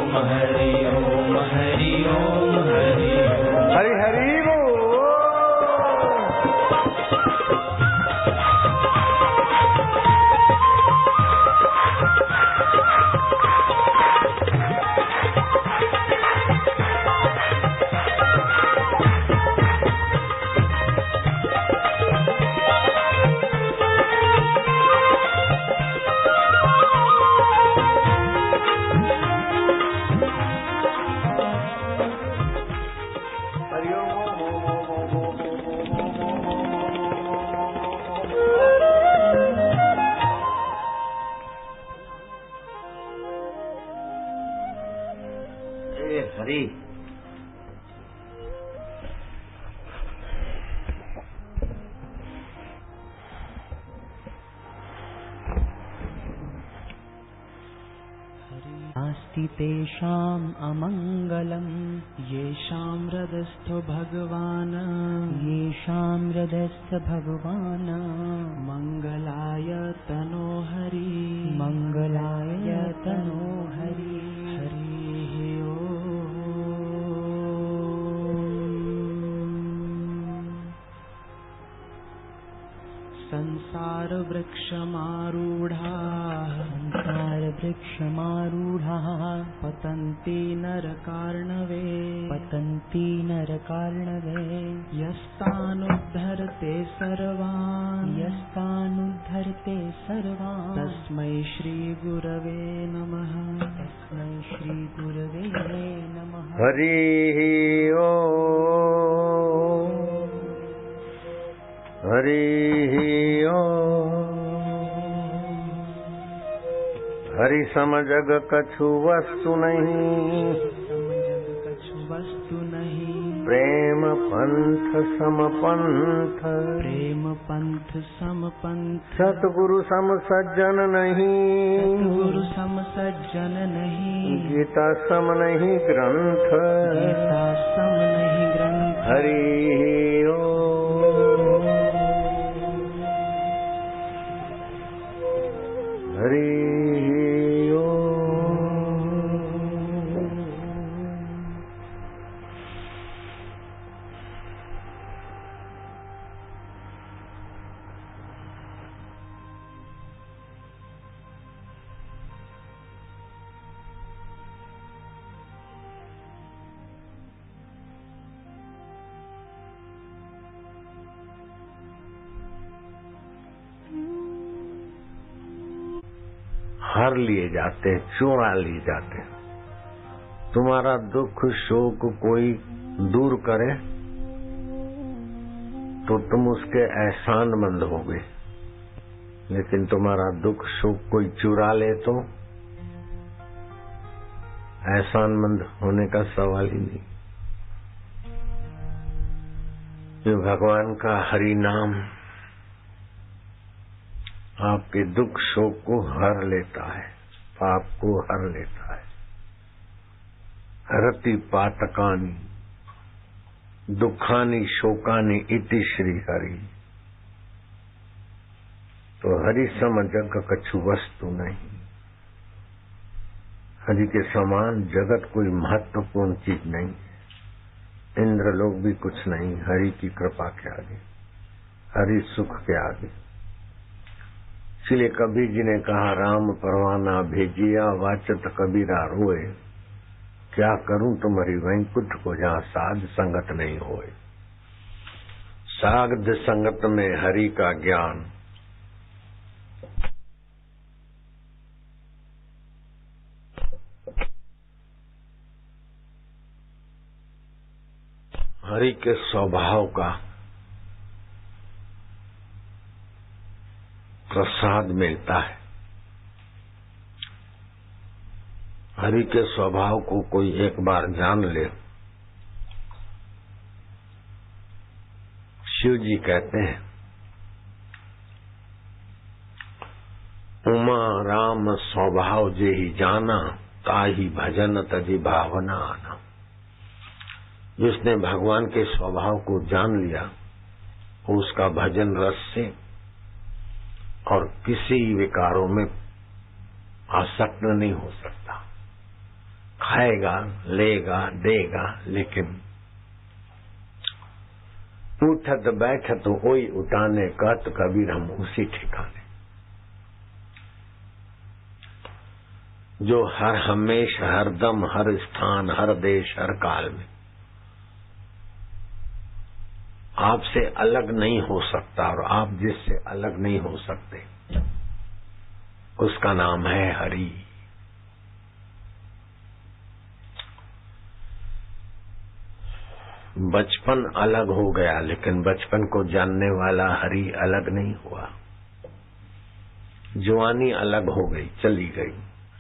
ओम हरि ओम हरि ओम हरि ओम हरि हरि बोल। हरि नास्ति तेषाम् अमङ्गलम् येषां हृदस्थो भगवान् मङ्गलाय तनो हरि हरि संसार वृक्षमारूढाः पतन्ति नरकार्णवे यस्तानुद्धरते सर्वान् तस्मै श्री गुरवे नमः हरि ओम हरि ओम। हरि सम जग कछु वस्तु नहीं प्रेम पंथ सम पंथ सतगुरु सम सज्जन नहीं गीता सम नहीं ग्रंथ हरि ओम हरि हर लिए जाते, चुरा लिए जाते। तुम्हारा दुख शोक कोई दूर करे तो तुम उसके एहसानमंद होगे, लेकिन तुम्हारा दुख शोक कोई चुरा ले तो एहसानमंद होने का सवाल ही नहीं। ये भगवान का हरि नाम आपके दुख शोक को हर लेता है, पाप को हर लेता है। हरति पातकानि दुखानि शोकानि इति श्री हरि। तो हरि सम जग कछु वस्तु नहीं। हरि के समान जगत कोई महत्वपूर्ण चीज नहीं। इंद्र लोग भी कुछ नहीं हरि की कृपा के आगे, हरि सुख के आगे। इसलिए कबीर जी ने कहा, राम परवाना भेजिया वाचत कबीरा रोए, क्या करूं तुम्हारी वैकुंठ को जहां साध संगत नहीं होए। साध संगत में हरि का ज्ञान हरि के स्वभाव का प्रसाद मिलता है। हरि के स्वभाव को कोई एक बार जान ले। शिव जी कहते हैं, उमा राम स्वभाव जे ही जाना, ताही भजन तजी भावना आना। जिसने भगवान के स्वभाव को जान लिया, उसका भजन रस से और किसी विकारों में आसक्त नहीं हो सकता। खाएगा, लेगा, देगा, लेकिन उठत बैठत वही उठाने, कहत कबीर हम उसी ठिकाने। जो हर हमेशा, हर दम, हर स्थान, हर देश, हर काल में आपसे अलग नहीं हो सकता और आप जिससे अलग नहीं हो सकते, उसका नाम है हरि। बचपन अलग हो गया, लेकिन बचपन को जानने वाला हरि अलग नहीं हुआ। जुआनी अलग हो गई, चली गई।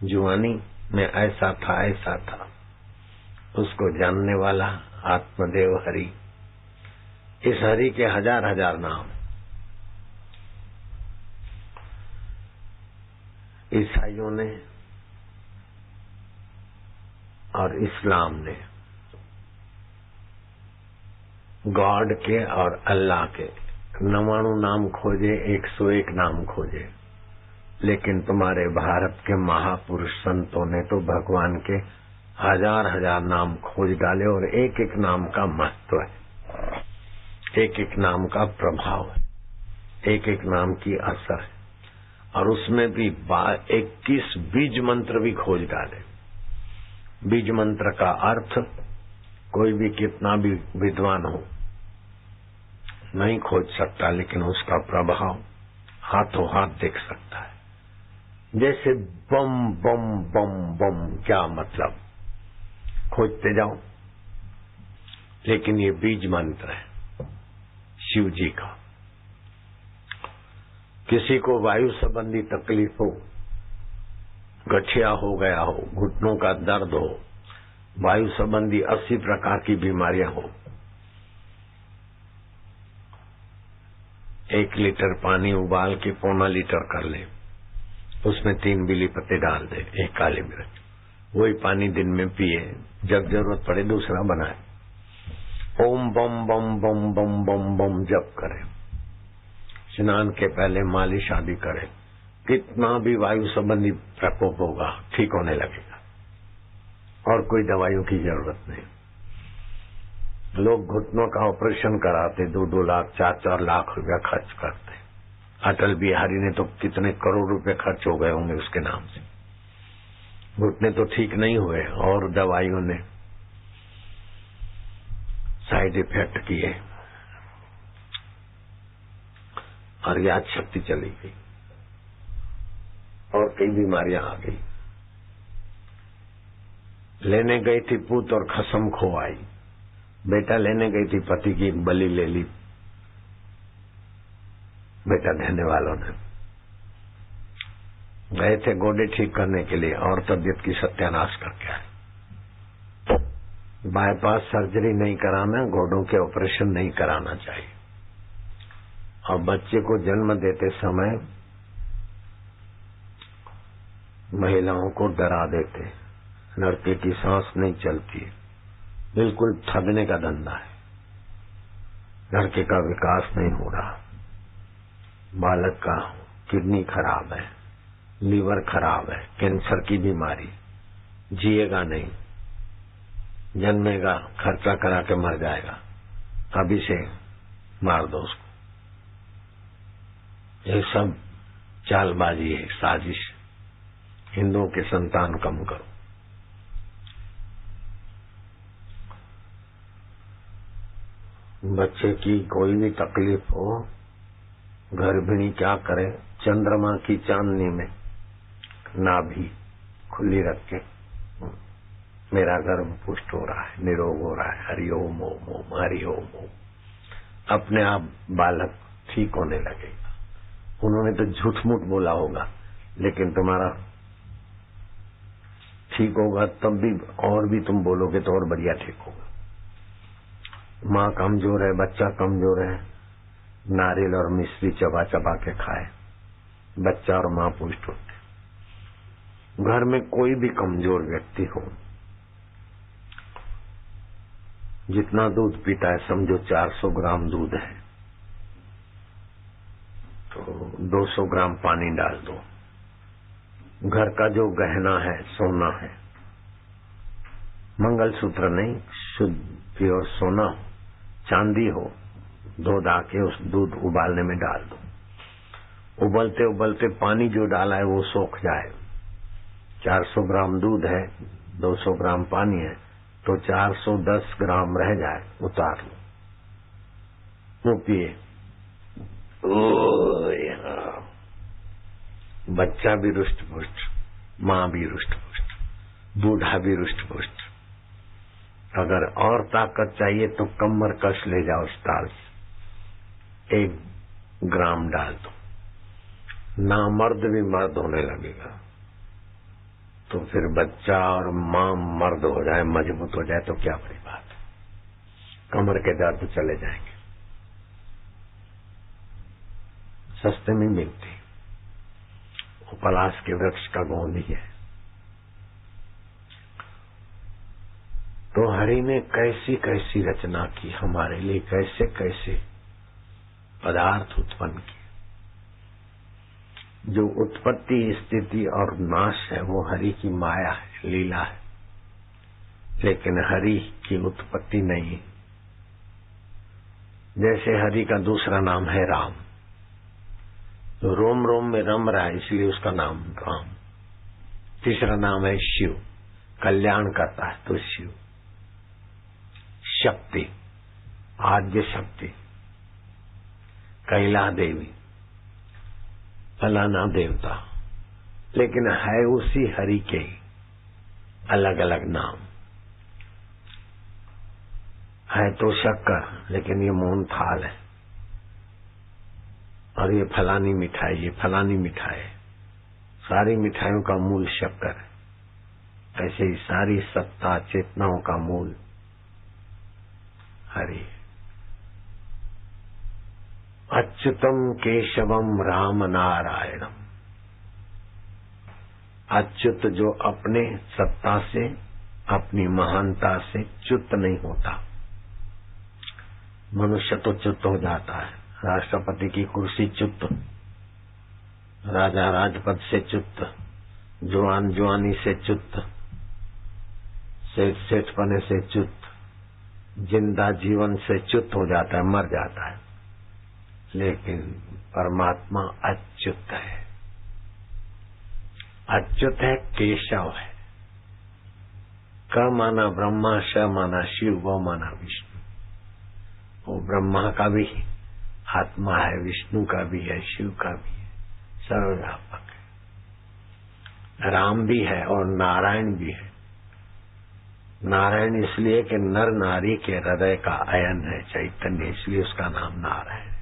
जुआनी में ऐसा था, ऐसा था, उसको जानने वाला आत्मदेव हरि। इस हरि के हजार हजार नाम। ईसाइयों ने और इस्लाम ने गॉड के और अल्लाह के 99 नाम खोजे, 101 नाम खोजे, लेकिन तुम्हारे भारत के महापुरुष संतों ने तो भगवान के हजार हजार नाम खोज डाले और एक एक नाम का महत्व है, एक एक नाम का प्रभाव है, एक एक नाम की असर है। और उसमें भी 21 बीज मंत्र भी खोज डाले। बीज मंत्र का अर्थ कोई भी कितना भी विद्वान हो नहीं खोज सकता, लेकिन उसका प्रभाव हाथों हाथ देख सकता है। जैसे बम बम बम बम, क्या मतलब, खोजते जाओ, लेकिन ये बीज मंत्र है शिव जी का। किसी को वायु संबंधी तकलीफ हो, गठिया हो गया हो, घुटनों का दर्द हो, वायु संबंधी 80 प्रकार की बीमारियां हो, 1 लीटर पानी उबाल के 1.25 लीटर कर ले, उसमें 3 बिली पत्ते डाल दे, 1 काली मिर्च, वही पानी दिन में पिए, जब जरूरत पड़े दूसरा बनाए। ओम बम बम बम बम बम बम जप करे, स्नान के पहले मालिश आदि करे, कितना भी वायु संबंधी प्रकोप होगा ठीक होने लगेगा और कोई दवाइयों की जरूरत नहीं। लोग घुटनों का ऑपरेशन कराते 2-2 लाख 4-4 लाख रुपया खर्च करते। अटल बिहारी ने तो कितने करोड़ रुपए खर्च हो गए होंगे उसके नाम से। घुटने तो ठीक नहीं हुए और दवाइयों ने साइड इफेक्ट किए और याद शक्ति चली गई और कई बीमारियां आ गई। लेने गई थी पूत और खसम खो आई। बेटा लेने गई थी, पति की बलि ले ली बेटा देने वालों ने। गए थे गोडे ठीक करने के लिए और तबियत की सत्यानाश करके आए। बाईपास सर्जरी नहीं कराना, घोड़ों के ऑपरेशन नहीं कराना चाहिए। और बच्चे को जन्म देते समय महिलाओं को डरा देते, लड़के की सांस नहीं चलती, बिल्कुल ठगने का धंधा है। लड़के का विकास नहीं हो रहा, बालक का किडनी खराब है, लीवर खराब है, कैंसर की बीमारी, जिएगा नहीं, जन्मेगा खर्चा करा के मर जाएगा, अभी से मार दो उसको। ये सब चालबाजी है, साजिश। हिंदुओं के संतान कम करो। बच्चे की कोई भी तकलीफ हो, गर्भिणी क्या करे, चंद्रमा की चांदनी में नाभि खुली रख के मेरा गर्भ पुष्ट हो रहा है, निरोग हो रहा है, हरि ओम ओम ओम हरि ओम ओम, अपने आप बालक ठीक होने लगेगा। उन्होंने तो झूठ मूठ बोला होगा, लेकिन तुम्हारा ठीक होगा तब भी, और भी तुम बोलोगे तो और बढ़िया ठीक होगा। माँ कमजोर है, बच्चा कमजोर है, नारियल और मिश्री चबा चबा के खाए, बच्चा और माँ पुष्ट होते। घर में कोई भी कमजोर व्यक्ति हो, जितना दूध पीता है समझो 400 ग्राम दूध है तो 200 ग्राम पानी डाल दो। घर का जो गहना है, सोना है, मंगलसूत्र नहीं, शुद्ध प्योर सोना हो, चांदी हो, धो धा के उस दूध उबालने में डाल दो। उबलते उबलते पानी जो डाला है वो सोख जाए। 400 ग्राम दूध है, 200 ग्राम पानी है, तो 410 ग्राम रह जाए, उतार लो, वो पिए। बच्चा भी रुष्ट पुष्ट, माँ भी रुष्ट पुष्ट, बूढ़ा भी रुष्ट पुष्ट। अगर और ताकत चाहिए तो कमर कस ले जाओ ताल से, 1 ग्राम डाल दो, नामर्द भी मर्द होने लगेगा। तो फिर बच्चा और माँ मर्द हो जाए, मजबूत हो जाए, तो क्या बड़ी बात है, कमर के दर्द चले जाएंगे। सस्ते में मिलती, वो पलाश के वृक्ष का गोंद ही है। तो हरि ने कैसी कैसी रचना की हमारे लिए, कैसे कैसे पदार्थ उत्पन्न किए। जो उत्पत्ति, स्थिति और नाश है वो हरि की माया है, लीला है, लेकिन हरि की उत्पत्ति नहीं। जैसे हरि का दूसरा नाम है राम, तो रोम रोम में रम रहा है इसलिए उसका नाम राम। तीसरा नाम है शिव, कल्याण करता है तो शिव। शक्ति, आद्य शक्ति, कैला देवी, फलाना देवता, लेकिन है उसी हरि के अलग अलग नाम। है तो शक्कर, लेकिन ये मोहन थाल है, और ये फलानी मिठाई, ये फलानी मिठाई। सारी मिठाइयों का मूल शक्कर है। ऐसे ही सारी सत्ता चेतनाओं का मूल हरि। अच्युतम केशवम राम नारायणम। अच्युत जो अपने सत्ता से, अपनी महानता से च्युत नहीं होता। मनुष्य तो च्युत हो जाता है, राष्ट्रपति की कुर्सी च्युत, राजा राजपद से च्युत, जवान जवानी से च्युत, सेठ सेठपने से च्युत, जिंदा जीवन से च्युत हो जाता है, मर जाता है। लेकिन परमात्मा अच्युत है। अच्युत है, केशव है। क माना ब्रह्मा, श माना शिव, व माना विष्णु। वो ब्रह्मा का भी आत्मा है, विष्णु का भी है, शिव का भी है, सर्वव्यापक है। राम भी है और नारायण भी है। नारायण इसलिए कि नर नारी के हृदय का अयन है चैतन्य, इसलिए उसका नाम नारायण।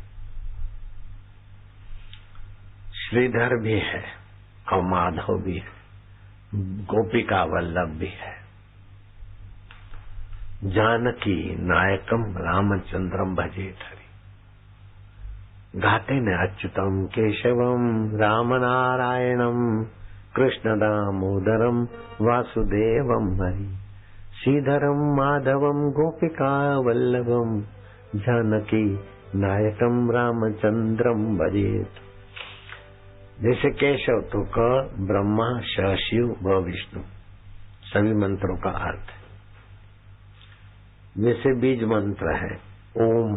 श्रीधर भी है और माधव भी है, गोपिका वल्लभ भी है। जानकी नायकम रामचंद्रम भजेत हरि। गाते न अच्युतम केशवम राम नारायणम कृष्ण दामोदरम वासुदेवम हरि। श्रीधरम माधवम गोपिका वल्लभम जानकी नायकम रामचंद्रम भजेत। जैसे केशव तो क ब्रह्मा, श शिव, व विष्णु, सभी मंत्रों का अर्थ है। जैसे बीज मंत्र है ओम।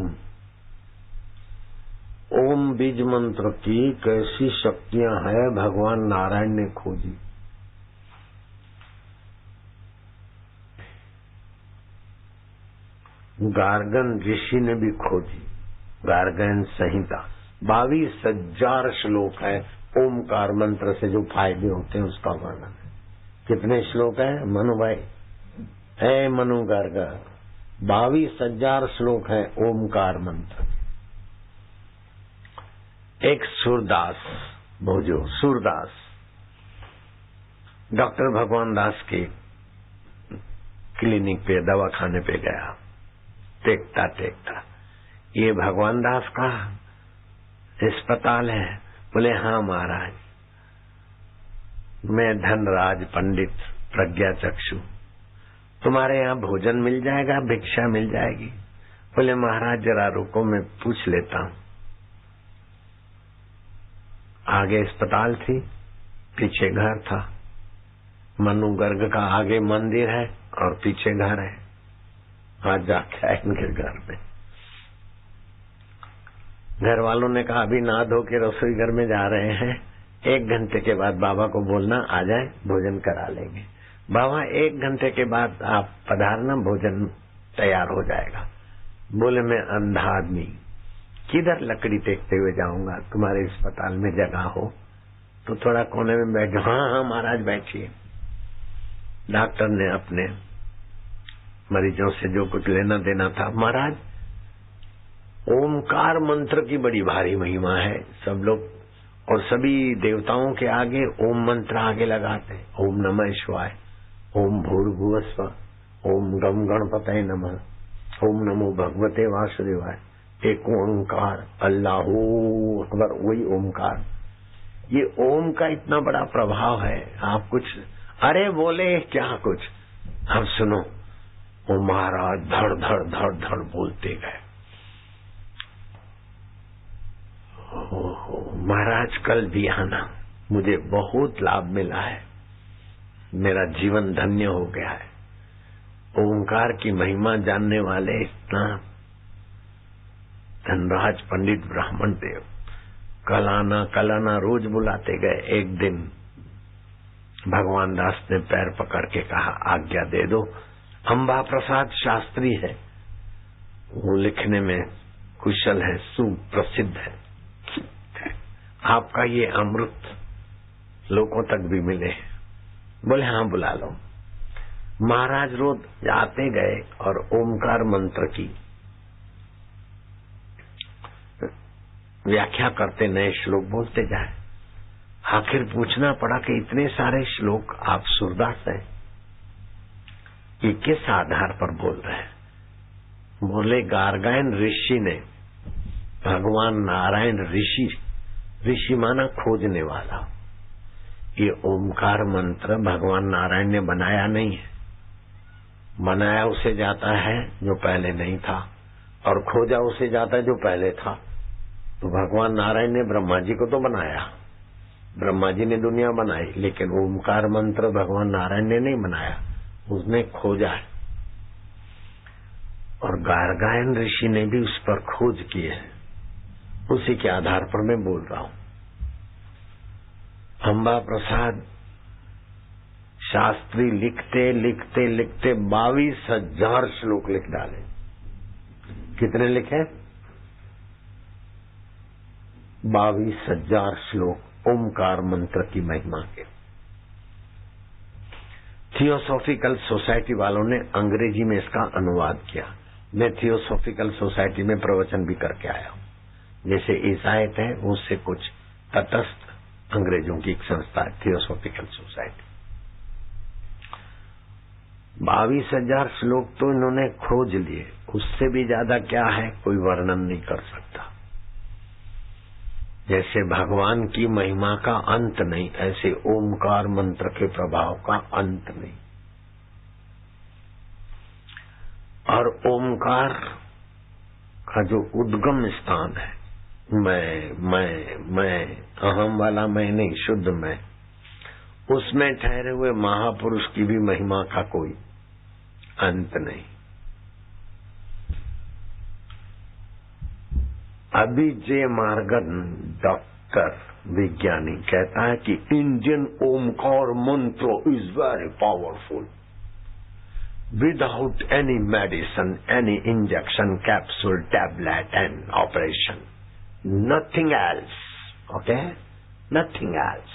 ओम बीज मंत्र की कैसी शक्तियां हैं भगवान नारायण ने खोजी। गार्गन ऋषि ने भी खोजी, गार्गन संहिता 22,000 श्लोक है। ओमकार मंत्र से जो फायदे होते हैं उसका वर्णन है। कितने श्लोक है मनु भाई? है मनु गार्गा 22,000 श्लोक है ओमकार मंत्र। एक सूरदास भोजो, सूरदास डॉक्टर भगवान दास के क्लिनिक पे, दवाखाने पे गया। टेकता टेकता, ये भगवान दास का अस्पताल है? बोले हाँ महाराज, मैं धनराज पंडित प्रज्ञा चक्षु, तुम्हारे यहाँ भोजन मिल जाएगा, भिक्षा मिल जाएगी? बोले महाराज जरा रुको, मैं पूछ लेता हूँ। आगे अस्पताल थी, पीछे घर था। मनु गर्ग का आगे मंदिर है और पीछे घर है। आज जाके आए इनके घर में। घर वालों ने कहा अभी नहा धो के रसोई घर में जा रहे हैं, 1 घंटे के बाद बाबा को बोलना आ जाए, भोजन करा लेंगे। बाबा 1 घंटे के बाद आप पधारना, भोजन तैयार हो जाएगा। बोले मैं अंधा आदमी किधर लकड़ी टेकते हुए जाऊंगा, तुम्हारे अस्पताल में जगह हो तो थोड़ा कोने में बैठ जाओ। हाँ महाराज बैठिए। डॉक्टर ने अपने मरीजों से जो कुछ लेना देना था, महाराज ओमकार मंत्र की बड़ी भारी महिमा है। सब लोग और सभी देवताओं के आगे ओम मंत्र आगे लगाते हैं। ओम नमः शिवाय, ओम भूर्भुवः स्वः, ओम गम गणपतये नमः, ओम नमो भगवते वासुदेवाय, एक ओंकार, अल्लाहू अकबर, वही ओमकार। ये ओम का इतना बड़ा प्रभाव है। आप कुछ अरे बोले क्या कुछ, अब सुनो। वो महाराज धड़ धड़ धड़ धड़ बोलते गए। महाराज कल भी आना, मुझे बहुत लाभ मिला है, मेरा जीवन धन्य हो गया है। ओंकार की महिमा जानने वाले इतना धनराज पंडित ब्राह्मण देव कल आना रोज बुलाते गए। एक दिन भगवान दास ने पैर पकड़ के कहा आज्ञा दे दो। अंबा प्रसाद शास्त्री है, वो लिखने में कुशल है, सुप्रसिद्ध है। आपका ये अमृत लोगों तक भी मिले। बोले हाँ बुला लो। महाराज रोज जाते गए और ओमकार मंत्र की व्याख्या करते, नए श्लोक बोलते जाए। आखिर पूछना पड़ा कि इतने सारे श्लोक आप सूरदास हैं, ये किस आधार पर बोल रहे हैं? बोले गार्गायन ऋषि ने, भगवान नारायण ऋषि माना खोजने वाला। ये ओमकार मंत्र भगवान नारायण ने बनाया नहीं है, बनाया उसे जाता है जो पहले नहीं था, और खोजा उसे जाता है जो पहले था। तो भगवान नारायण ने ब्रह्मा जी को तो बनाया, ब्रह्मा जी ने दुनिया बनाई, लेकिन ओमकार मंत्र भगवान नारायण ने नहीं बनाया, उसने खोजा है। और गार्गायन ऋषि ने भी उस पर खोज की है, उसी के आधार पर मैं बोल रहा हूं। अंबा प्रसाद शास्त्री लिखते लिखते लिखते 22,000 श्लोक लिख डाले। कितने लिखे? 22,000 श्लोक ओमकार मंत्र की महिमा के। थियोसॉफिकल सोसाइटी वालों ने अंग्रेजी में इसका अनुवाद किया। मैं थियोसॉफिकल सोसाइटी में प्रवचन भी करके आया हूं। जैसे ईसाइत है, उससे कुछ तटस्थ अंग्रेजों की एक संस्था है, थियोसॉफिकल सोसाइटी। 22,000 श्लोक तो इन्होंने खोज लिए, उससे भी ज्यादा क्या है कोई वर्णन नहीं कर सकता। जैसे भगवान की महिमा का अंत नहीं, ऐसे ओमकार मंत्र के प्रभाव का अंत नहीं। और ओमकार का जो उद्गम स्थान है, मैं अहम वाला मैं नहीं, शुद्ध मैं, उसमें ठहरे हुए महापुरुष की भी महिमा का कोई अंत नहीं। अभी जे मार्गन डॉक्टर विज्ञानी कहता है कि इंडियन ओमकार मंत्र is very powerful, without any medicine, any injection, capsule, tablet and operation, nothing else, okay? Nothing else.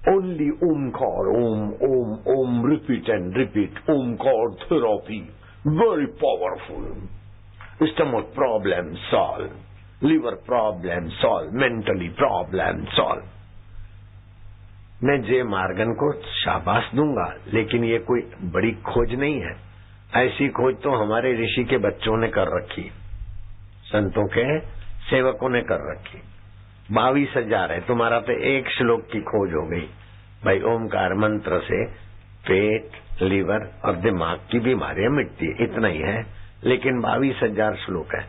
Only Omkar, Om, repeat and repeat. Omkar therapy, very powerful. Stomach problem solve, liver problem solve, mentally problem solve. मैं जे Morgan को शाबाश दूंगा, लेकिन ये कोई बड़ी खोज नहीं है। ऐसी खोज तो हमारे ऋषि के बच्चों ने कर रखी, संतों के सेवकों ने कर रखी। 22,000 है, तुम्हारा तो एक श्लोक की खोज हो गई। भाई ओमकार मंत्र से पेट, लीवर और दिमाग की बीमारियां मिटती है, इतना ही है। लेकिन 22,000 श्लोक है।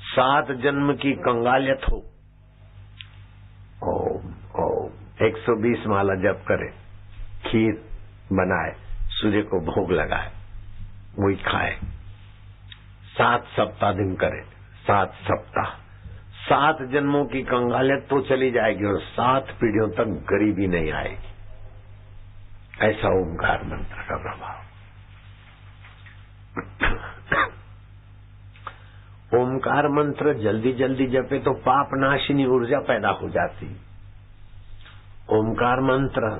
7 जन्म की कंगालियत हो, ओम ओम 120 माला जप करे, खीर बनाए, सूर्य को भोग लगाए, वही खाए, 7 सप्ताह दिन करे, 7 सप्ताह, 7 जन्मों की कंगालियत तो चली जाएगी और 7 पीढ़ियों तक गरीबी नहीं आएगी। ऐसा ओमकार मंत्र का प्रभाव। ओमकार मंत्र जल्दी जल्दी जपे तो पाप नाशिनी ऊर्जा पैदा हो जाती। ओमकार मंत्र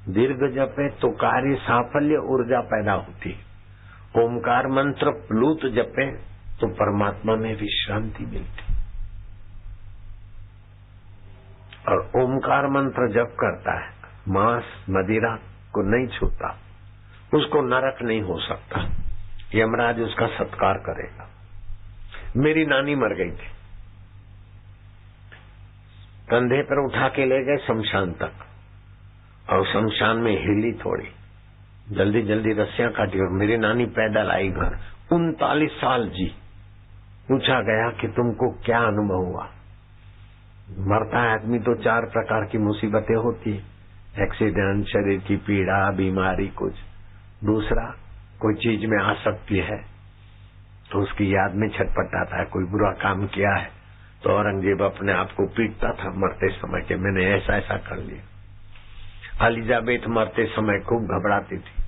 दीर्घ जपे तो कार्य साफल्य ऊर्जा पैदा होती। ओमकार मंत्र प्लुत जपे तो परमात्मा में विश्रांति मिलती। और ओमकार मंत्र जप करता है, मांस मदिरा को नहीं छूता, उसको नरक नहीं हो सकता, यमराज उसका सत्कार करेगा। मेरी नानी मर गई थी, कंधे पर उठा के ले गए शमशान तक, और शमशान में हिली थोड़ी, जल्दी जल्दी रस्सियां काटी और मेरी नानी पैदल आई घर। 39 साल जी। पूछा गया कि तुमको क्या अनुभव हुआ? मरता है आदमी तो 4 प्रकार की मुसीबतें होती है, एक्सीडेंट, शरीर की पीड़ा, बीमारी, कुछ। दूसरा, कोई चीज में आसक्ति है तो उसकी याद में छटपटाता है, कोई बुरा काम किया है तो औरंगजेब अपने आप को पीटता था मरते समय कि मैंने ऐसा ऐसा कर लिया। एलिजाबेथ मरते समय खूब घबराती थी।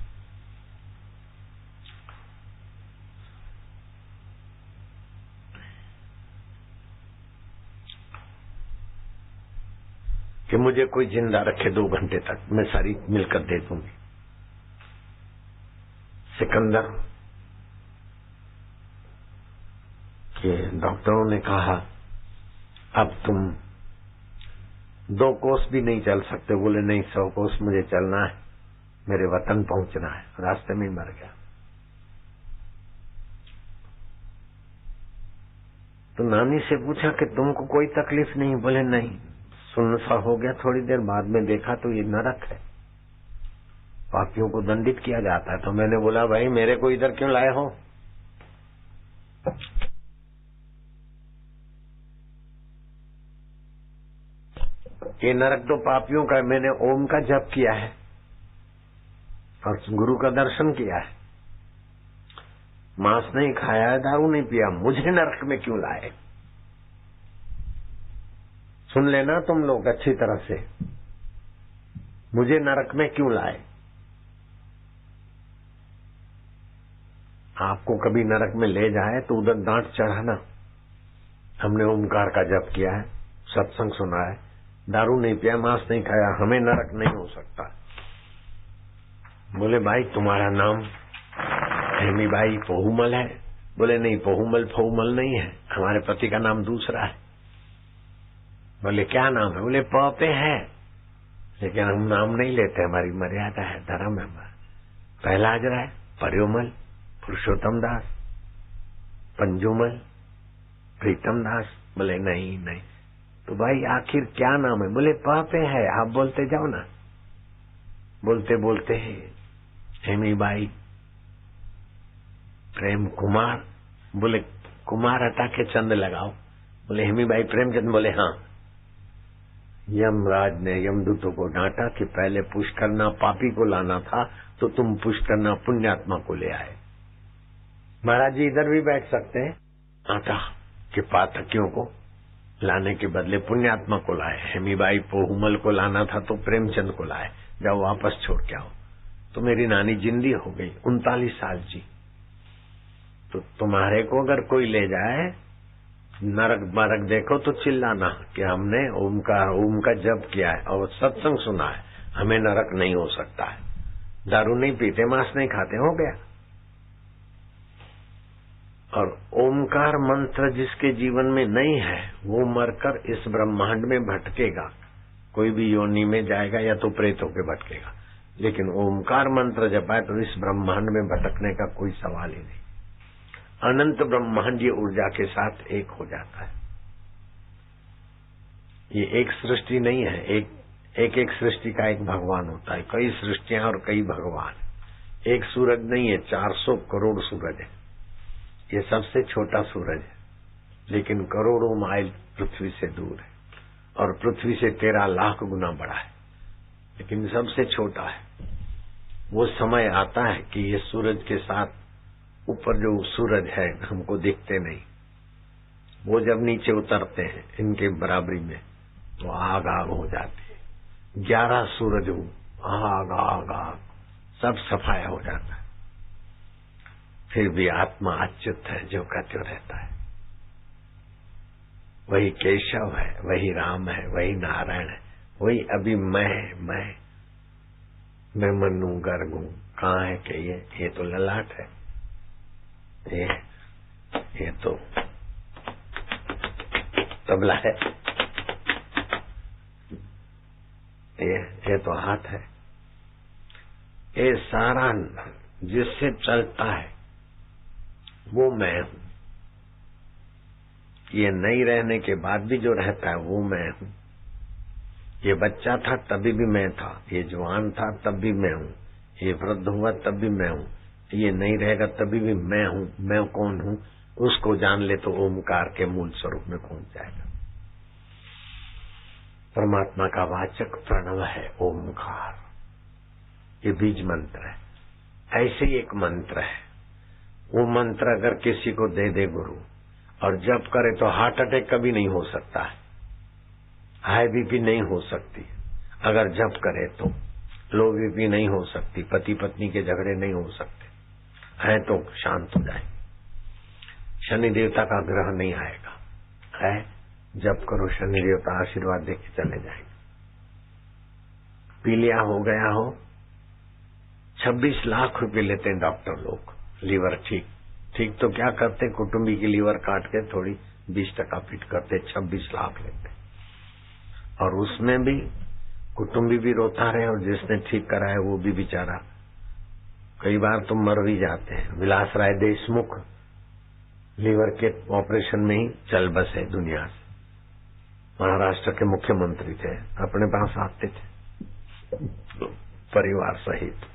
कि मुझे कोई जिंदा रखे 2 घंटे तक, मैं सारी मिलकर दे दूंगी। सिकंदर के डॉक्टरों ने कहा अब तुम 2 कोस भी नहीं चल सकते। बोले नहीं, 100 कोस मुझे चलना है, मेरे वतन पहुंचना है। रास्ते में ही मर गया। तो नानी से पूछा कि तुमको कोई तकलीफ नहीं? बोले नहीं, सुन्न सा हो गया। थोड़ी देर बाद में देखा तो ये नरक है, पापियों को दंडित किया जाता है। तो मैंने बोला भाई मेरे को इधर क्यों लाए हो? ये नरक तो पापियों का है। मैंने ओम का जप किया है और गुरु का दर्शन किया है, मांस नहीं खाया है, दारू नहीं पिया, मुझे नरक में क्यों लाए? सुन लेना तुम लोग अच्छी तरह से, मुझे नरक में क्यों लाए? आपको कभी नरक में ले जाए तो उधर डांट चढ़ाना। हमने ओमकार का जप किया है, सत्संग सुना है, दारू नहीं पिया, मांस नहीं खाया, हमें नरक नहीं हो सकता। बोले भाई तुम्हारा नाम हेमी बाई पोहुमल है? बोले नहीं, पोहुमल फोहुमल नहीं है, हमारे पति का नाम दूसरा है। बोले क्या नाम है? बोले पे है, लेकिन हम नाम नहीं लेते, हमारी मर्यादा है, धर्म है हमारा। पहला अजरा है परियोमल, पुरुषोत्तम दास, पंजुमल, प्रीतम दास। बोले नहीं नहीं। तो भाई आखिर क्या नाम है? बोले पे है, आप बोलते जाओ ना। बोलते बोलते हेमी बाई प्रेम कुमार। बोले कुमार हटा के चंद लगाओ। बोले हेमी बाई प्रेमचंद। बोले हाँ। यमराज ने यमदूतों को डांटा कि पहले पुष्करना पापी को लाना था तो तुम पुष्करना पुण्यात्मा को ले आए। महाराज जी इधर भी बैठ सकते हैं। आटा के पाठकियों को लाने के बदले पुण्यात्मा को लाए। हेमीबाई पोहुमल को लाना था तो प्रेमचंद को लाए। जाओ वापस छोड़ के आओ। तो मेरी नानी जिंदी हो गई, 39 साल जी। तो तुम्हारे को अगर कोई ले जाए नरक मारक देखो तो चिल्लाना कि हमने ओम का जप किया है और सत्संग सुना है, हमें नरक नहीं हो सकता है। दारू नहीं पीते, मांस नहीं खाते, हो गया। और ओमकार मंत्र जिसके जीवन में नहीं है वो मरकर इस ब्रह्मांड में भटकेगा, कोई भी योनि में जाएगा या तो प्रेत होकर भटकेगा। लेकिन ओमकार मंत्र जपाए तो इस ब्रह्मांड में भटकने का कोई सवाल ही नहीं, अनंत ब्रह्मांडीय ऊर्जा के साथ एक हो जाता है। ये एक सृष्टि नहीं है, एक सृष्टि का एक भगवान होता है, कई सृष्टियां और कई भगवान। एक सूरज नहीं है, 400 करोड़ सूरज है। ये सबसे छोटा सूरज है लेकिन करोड़ों माइल पृथ्वी से दूर है। और पृथ्वी से 13 लाख गुना बड़ा है, लेकिन सबसे छोटा है। वो समय आता है कि ये सूरज के साथ ऊपर जो सूरज है हमको दिखते नहीं, वो जब नीचे उतरते हैं इनके बराबरी में तो आग आग हो जाती है। 11 सूरज आग आग आग सब सफाया हो जाता है। फिर भी आत्मा अच्युत है, जो का त्यों रहता है। वही केशव है, वही राम है, वही नारायण है, वही अभी मैं मनु गर्ग हूं। कहाँ है कि ये तो ललाट है, ये तो तबला है, ये तो हाथ है। ये सारा जिससे चलता है वो मैं हूं। ये नहीं रहने के बाद भी जो रहता है वो मैं हूं। ये बच्चा था तभी भी मैं था, ये जवान था तब भी मैं हूं, ये वृद्ध हुआ तब भी मैं हूं, ये नहीं रहेगा तभी भी मैं हूं। मैं कौन हूं उसको जान ले तो ओमकार के मूल स्वरूप में पहुंच जाएगा। परमात्मा का वाचक प्रणव है ओमकार, ये बीज मंत्र है। ऐसे ही एक मंत्र है, वो मंत्र अगर किसी को दे दे गुरु और जप करे तो हार्ट अटैक कभी नहीं हो सकता है, हाई बीपी नहीं हो सकती अगर जप करे तो, लो बीपी नहीं हो सकती, पति पत्नी के झगड़े नहीं हो सकते है तो शांत हो जाए, शनि देवता का ग्रह नहीं आएगा है। जप करो, शनि देवता आशीर्वाद देके चले जाएंगे। पीलिया हो गया हो, 26 लाख रुपए लेते हैं डॉक्टर लोग। लीवर ठीक तो क्या करते, कुटुंबी की लीवर काट के थोड़ी 20% फिट करते, 26 लाख लेते। और उसमें भी कुटुंबी भी रोता रहे और जिसने ठीक कराया वो भी बेचारा कई बार तो मर भी जाते हैं। विलास राय देशमुख लीवर के ऑपरेशन में ही चल बसे दुनिया से। महाराष्ट्र के मुख्यमंत्री थे, अपने पास आते थे परिवार सहित।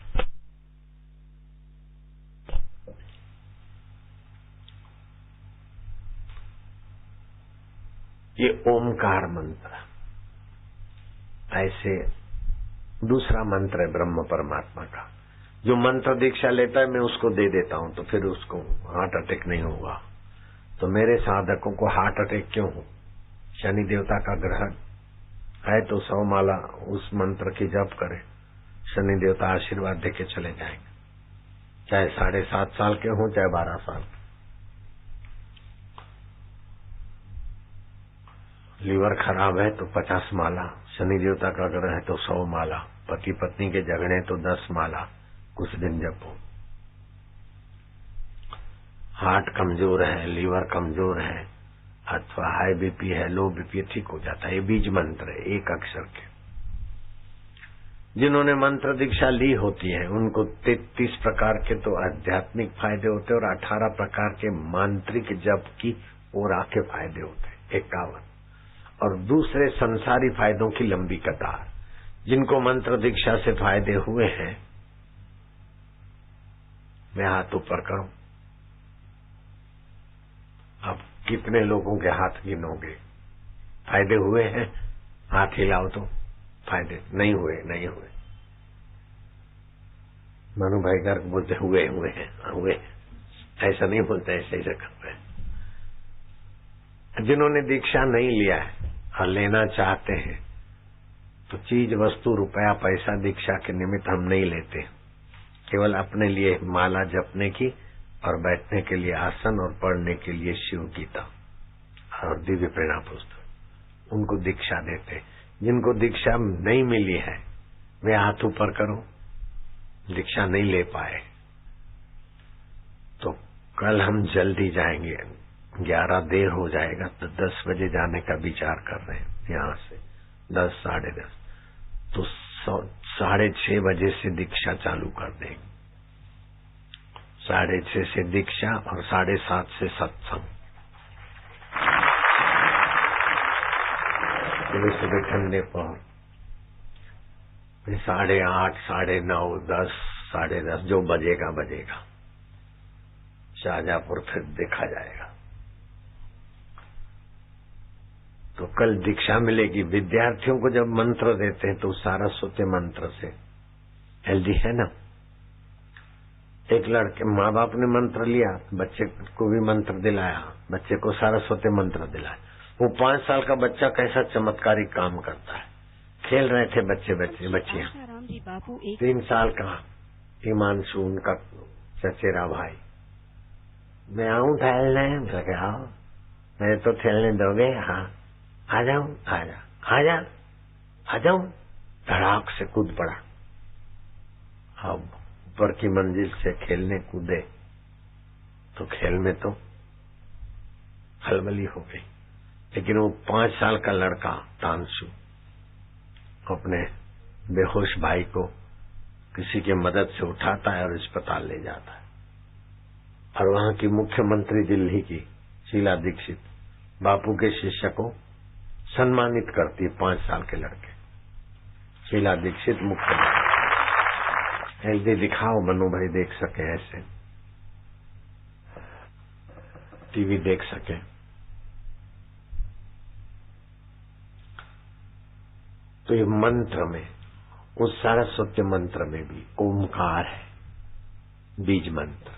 ये ओमकार मंत्र, ऐसे दूसरा मंत्र है ब्रह्म परमात्मा का। जो मंत्र दीक्षा लेता है मैं उसको दे देता हूं तो फिर उसको हार्ट अटैक नहीं होगा। तो मेरे साधकों को हार्ट अटैक क्यों हो? शनि देवता का ग्रह है तो 100 माला उस मंत्र की जप करे, शनि देवता आशीर्वाद देके चले जाएंगे, चाहे 7.5 साल के हों चाहे 12 साल। लीवर खराब है तो 50 माला, शनि देवता का ग्रह है तो 100 माला, पति पत्नी के झगड़े तो 10 माला कुछ दिन जपो। हार्ट कमजोर है, लीवर कमजोर है अथवा हाई बीपी है, लो बीपी, ठीक हो जाता है। ये बीज मंत्र है, एक अक्षर के। जिन्होंने मंत्र दीक्षा ली होती है उनको 33 प्रकार के तो आध्यात्मिक फायदे होते हैं और 18 प्रकार के मांत्रिक जप की ओरा के फायदे होते हैं, 51। और दूसरे संसारी फायदों की लंबी कतार। जिनको मंत्र दीक्षा से फायदे हुए हैं मैं हाथ ऊपर करूं, अब कितने लोगों के हाथ गिनोगे? फायदे हुए हैं हाथ हिलाओ तो, फायदे नहीं हुए नहीं हुए। मनु भाई गर्ग बोलते हुए हैं, हुए, ऐसा नहीं बोलते, ऐसे करते हैं। जिन्होंने दीक्षा नहीं लिया है और लेना चाहते हैं तो चीज वस्तु रुपया पैसा दीक्षा के निमित्त हम नहीं लेते, केवल अपने लिए माला जपने की और बैठने के लिए आसन और पढ़ने के लिए शिव गीता और दिव्य प्रेरणा पुस्तक, उनको दीक्षा देते। जिनको दीक्षा नहीं मिली है वे हाथ ऊपर करो, दीक्षा नहीं ले पाए तो कल हम जल्दी जाएंगे, 11 देर हो जाएगा तो 10 बजे जाने का विचार कर रहे हैं। यहाँ से 10 साढ़े 10 तो 6:30 बजे से दीक्षा चालू कर देंगे। 6:30 से दीक्षा और 7:30 से सत्संग। सुबह ठंडे पर 8:30 9:30 10 10:30 जो बजेगा बजेगा। शाहजहांपुर फिर देखा जाएगा। तो कल दीक्षा मिलेगी। विद्यार्थियों को जब मंत्र देते हैं तो सारस्वती मंत्र से हेल्दी है ना। एक लड़के माँ बाप ने मंत्र लिया, बच्चे को भी मंत्र दिलाया, बच्चे को सारस्वती मंत्र दिलाया। वो 5 साल का बच्चा कैसा चमत्कारी काम करता है। खेल रहे थे बच्चियां। 3 साल का हिमांशु उनका चचेरा भाई, मैं आऊं टहलने? लगे आओ, मैं तो खेलने दोगे? हाँ आ जाऊं, आ जाऊं। धड़ाक से कूद पड़ा। अब ऊपर की मंजिल से खेलने कूदे तो खेल में तो हलबली हो गई। लेकिन वो 5 साल का लड़का तानसु अपने बेहोश भाई को किसी के मदद से उठाता है और अस्पताल ले जाता है। और वहां की मुख्यमंत्री दिल्ली की शीला दीक्षित बापू के शिष्य को सम्मानित करती है। 5 साल के लड़के शीला दीक्षित मुख्यमंत्री। हेल्दी दिखाओ, मनु भाई देख सके, ऐसे टीवी देख सके। तो ये मंत्र में, उस सारस्वती मंत्र में भी ओमकार है, बीज मंत्र।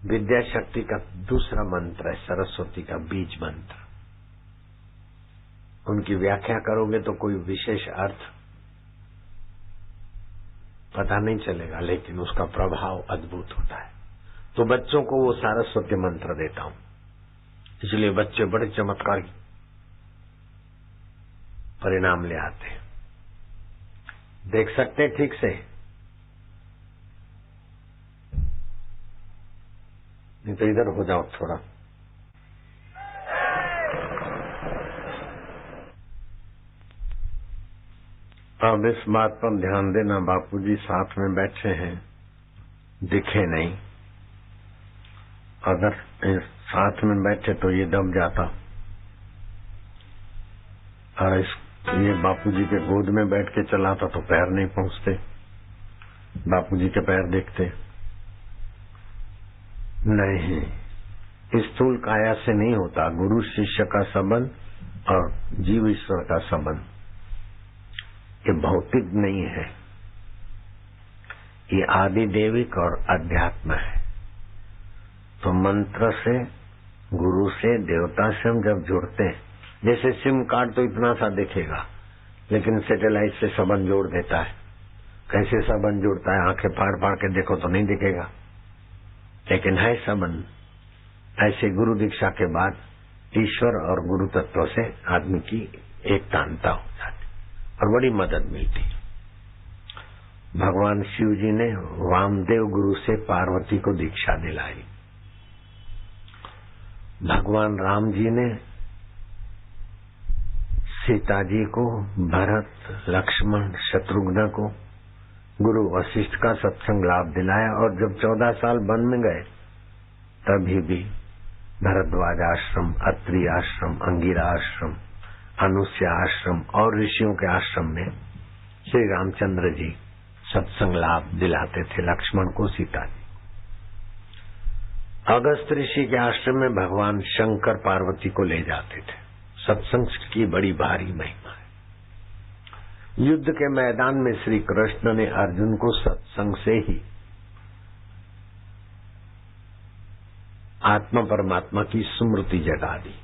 विद्या शक्ति का दूसरा मंत्र है सरस्वती का बीज मंत्र। उनकी व्याख्या करोगे तो कोई विशेष अर्थ पता नहीं चलेगा, लेकिन उसका प्रभाव अद्भुत होता है। तो बच्चों को वो सारस्वती मंत्र देता हूं, इसलिए बच्चे बड़े चमत्कारी परिणाम ले आते हैं। देख सकते हैं ठीक से? नहीं तो इधर हो जाओ थोड़ा। अब इस बात पर ध्यान देना, बापूजी साथ में बैठे हैं, दिखे नहीं। अगर साथ में बैठे तो ये दब जाता, और ये बापूजी के गोद में बैठ के चलाता तो पैर नहीं पहुंचते, बापूजी के पैर देखते नहीं। स्थूल काया से नहीं होता। गुरु शिष्य का संबंध और जीव ईश्वर का संबंध ये भौतिक नहीं है, ये आदि देविक और अध्यात्म है। तो मंत्र से, गुरु से, देवता से हम जब जुड़ते हैं, जैसे सिम कार्ड तो इतना सा दिखेगा, लेकिन सैटेलाइट से संबंध जोड़ देता है। कैसे संबंध जोड़ता है? आंखें फाड़ फाड़ के देखो तो नहीं दिखेगा, लेकिन है संबंध। ऐसे गुरु दीक्षा के बाद ईश्वर और गुरु तत्व से आदमी की एकतांता हो जाती और बड़ी मदद मिलती। भगवान शिव जी ने वामदेव गुरु से पार्वती को दीक्षा दिलाई। भगवान राम जी ने सीता जी को, भरत, लक्ष्मण, शत्रुघ्न को गुरु वशिष्ठ का सत्संग लाभ दिलाया। और जब 14 साल वन में गए तभी भी भरद्वाज आश्रम, अत्रि आश्रम, अंगिरा आश्रम, अनुष्या आश्रम और ऋषियों के आश्रम में श्री रामचंद्र जी सत्संग लाभ दिलाते थे लक्ष्मण को, सीता जी। अगस्त ऋषि के आश्रम में भगवान शंकर पार्वती को ले जाते थे। सत्संग की बड़ी भारी महिमा है। युद्ध के मैदान में श्री कृष्ण ने अर्जुन को सत्संग से ही आत्मा परमात्मा की स्मृति जगा दी।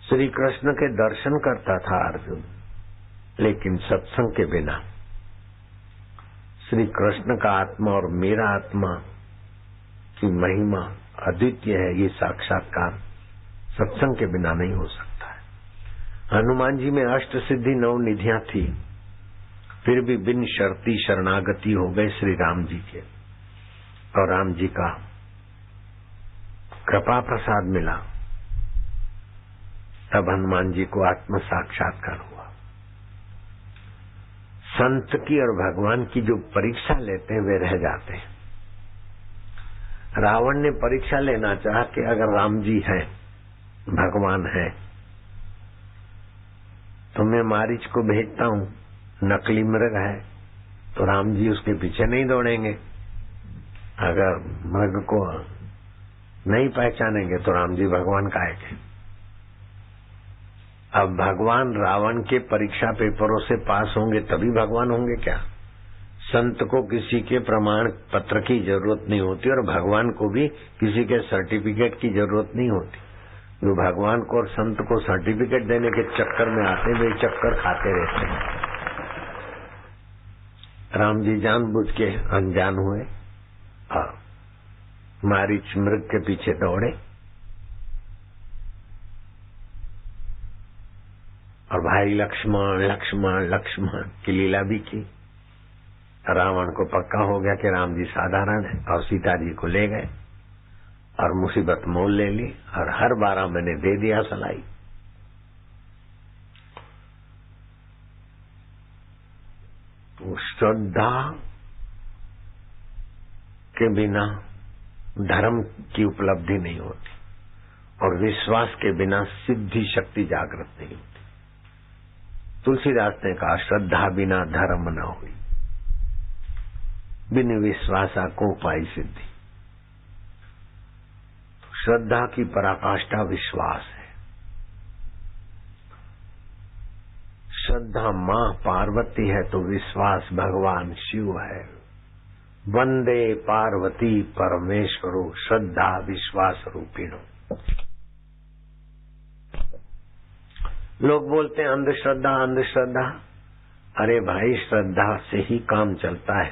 श्री कृष्ण के दर्शन करता था अर्जुन, लेकिन सत्संग के बिना श्री कृष्ण का आत्मा और मेरा आत्मा की महिमा अद्वितीय है, ये साक्षात्कार सत्संग के बिना नहीं हो सकता है। हनुमान जी में अष्ट सिद्धि 9 निधियां थी, फिर भी बिन शर्ती शरणागति हो गए श्री राम जी के, और राम जी का कृपा प्रसाद मिला। तब हनुमान जी को आत्म साक्षात्कार हुआ। संत की और भगवान की जो परीक्षा लेते हैं वे रह जाते हैं। रावण ने परीक्षा लेना चाहा कि अगर राम जी हैं, भगवान है, तो मैं मारीच को भेजता हूं, नकली मृग है, तो राम जी उसके पीछे नहीं दौड़ेंगे। अगर मृग को नहीं पहचानेंगे तो राम जी भगवान का है। अब भगवान रावण के परीक्षा पेपरों से पास होंगे तभी भगवान होंगे क्या? संत को किसी के प्रमाण पत्र की जरूरत नहीं होती और भगवान को भी किसी के सर्टिफिकेट की जरूरत नहीं होती। जो भगवान को और संत को सर्टिफिकेट देने के चक्कर में आते वे चक्कर खाते रहते हैं। राम जी जानबूझ के अनजान हुए और मारीच मृग के पीछे दौड़े और भाई लक्ष्मण लक्ष्मण लक्ष्मण की लीला भी की। रावण को पक्का हो गया कि राम जी साधारण है और सीता जी को ले गए और मुसीबत मोल ले ली और हर 12 महीने दे दिया सलाई। तो श्रद्धा के बिना धर्म की उपलब्धि नहीं होती और विश्वास के बिना सिद्धि शक्ति जागृत नहीं होती। तुलसीदास ने कहा श्रद्धा बिना धर्म न हुई, बिन विश्वासा को पाई सिद्धि। श्रद्धा की पराकाष्ठा विश्वास है। श्रद्धा मां पार्वती है तो विश्वास भगवान शिव है। वंदे पार्वती परमेश्वरो श्रद्धा विश्वास रूपिणो। लोग बोलते हैं अंधश्रद्धा अंधश्रद्धा। अरे भाई श्रद्धा से ही काम चलता है।